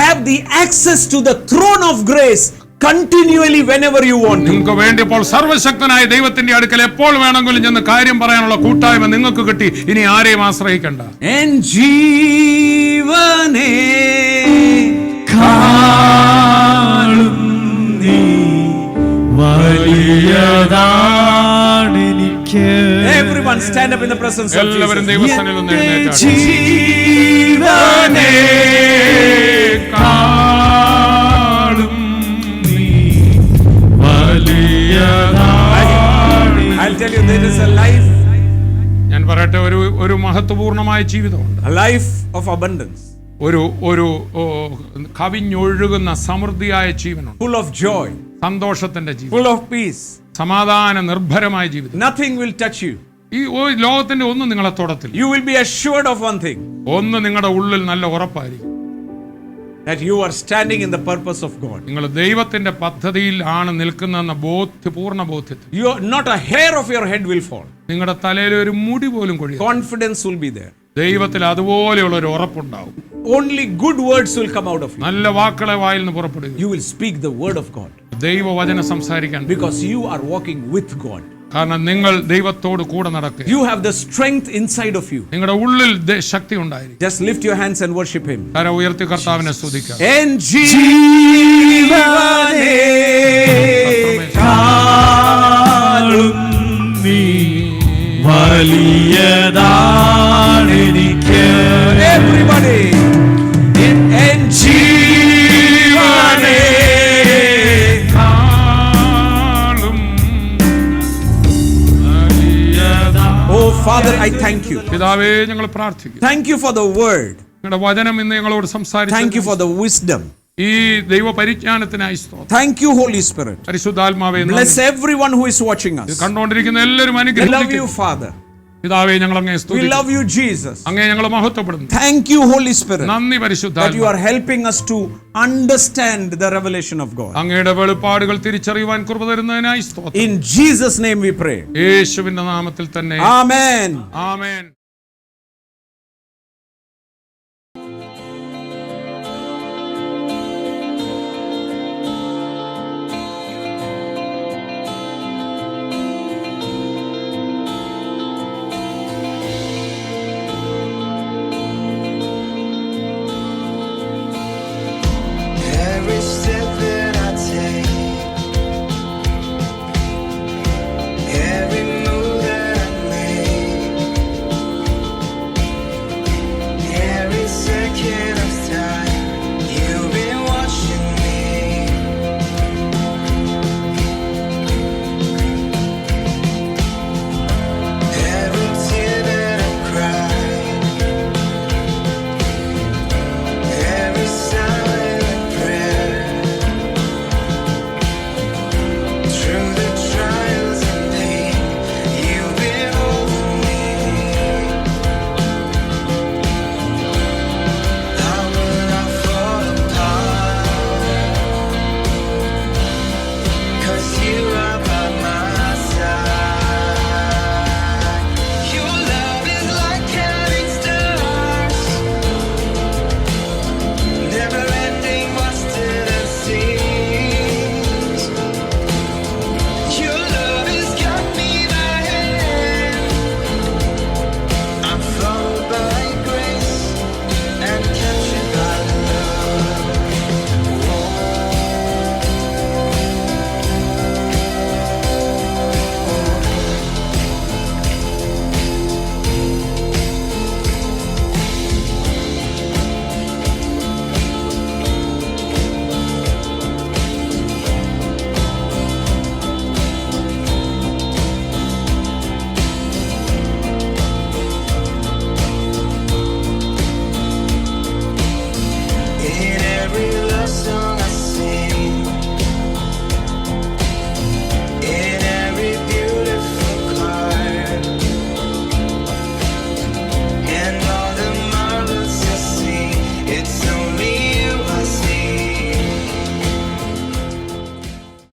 have the access to the throne of grace continually whenever you want to. നിങ്ങൾക്ക് വേണ്ടിയപ്പോൾ സർവശക്തനായ ദൈവത്തിന്റെ അടുക്കൽ എപ്പോൾ വേണമെങ്കിലും ചെന്ന് കാര്യം പറയാനുള്ള കൂട്ടായ്മ നിങ്ങൾക്ക് കിട്ടി. ഇനി ആരെയും ആശ്രയിക്കണ്ട. And ജീവനേ കാളും നീ വലിയതാണെനിക്ക്. Everyone stand up in the presence of എല്ലാവരും Jesus. ദൈവസന്നിധിയിൽ നിന്ന് എഴുന്നേറ്റാട്ടെ. ജീവനേ കാളും നീ വലിയതാണെനിക്ക്. I'll tell you, there is a life, ഞാൻ പറയട്ടെ, ഒരു മഹത്വപൂർണമായ ജീവിതമുണ്ട്. a life of abundance, ഒരു കവിഞ്ഞൊഴുകുന്ന സമൃദ്ധിയായ ജീവനുണ്ട്. full of joy, സന്തോഷത്തിന്റെ ജീവിതം, full of peace. സമാധാന നിർഭരമായ ജീവിതം. Nothing will touch you. ഈ ലോകത്തിന്റെ ഒന്നും നിങ്ങളെ തൊടത്തില്ല. You will be assured of one thing, ഒന്ന് നിങ്ങളുടെ ഉള്ളിൽ നല്ല ഉറപ്പായിരിക്കും, that you are standing in the purpose of God. നിങ്ങൾ ദൈവത്തിന്റെ പദ്ധതിയിൽ ആണ് നിൽക്കുന്നതെന്ന പൂർണ്ണ ബോധ്യത്തിൽ. You are not a hair of your head will fall. നിങ്ങളുടെ തലയിൽ ഒരു മുടി പോലും കൊഴിയും. Confidence will be there. ദൈവത്തിൽ അതുപോലെയുള്ള ഒരു ഉറപ്പുണ്ടാവും. Only good words will come out of you. നല്ല വാക്കുകളെ വായിൽ നിന്ന് പുറപ്പെടുക. You will speak the word of God. ദൈവവചനം സംസാരിക്കാൻ. Because you are walking with God. കാരണം നിങ്ങൾ ദൈവത്തോട് കൂടെ നടക്കുക. You have the strength inside of you. നിങ്ങളുടെ ഉള്ളിൽ ശക്തി ഉണ്ടായിരിക്കും. Just lift your hands and worship Him. കര ഉയർത്തി കർത്താവിനെ സ്തുതിക്കുക. En ജീവനേ കാളും നീ വലിയതാണെനിക്ക്. Everybody. En ജീവനേ Oh Father, I thank you. പിതാവേ, ഞങ്ങൾ പ്രാർത്ഥിക്കുന്നു. Thank you for the word. നിങ്ങളുടെ വചനം ഇന്ന് ഞങ്ങളോട് സംസാരിച്ചു. Thank you for the wisdom. ഈ ദൈവ പരിജ്ഞാനത്തിനായി സ്തോത്രം. Thank you, Holy Spirit. പരിശുദ്ധാത്മാവേ, Bless everyone who is watching us. കണ്ടുകൊണ്ടിരിക്കുന്ന എല്ലാവരും We love അനുഗ്രഹിക്കട്ടെ. you, Father. പിതാവേ, ഞങ്ങൾ അങ്ങേ We സ്തുതിക്കുന്നു. love you, Jesus. അങ്ങേ ഞങ്ങൾ മഹത്വപ്പെടുന്നു. Thank you, Holy Spirit, നന്ദി that you പരിശുദ്ധാത്മാവേ. are helping us to understand the revelation of God. അങ്ങയുടെ വെളിപ്പാടുകൾ തിരിച്ചറിയുവാൻ കൃപ തരുന്നതിനായി സ്തോത്രം. In Jesus' name we pray. യേശുവിന്റെ നാമത്തിൽ തന്നെ Amen. ആമേൻ.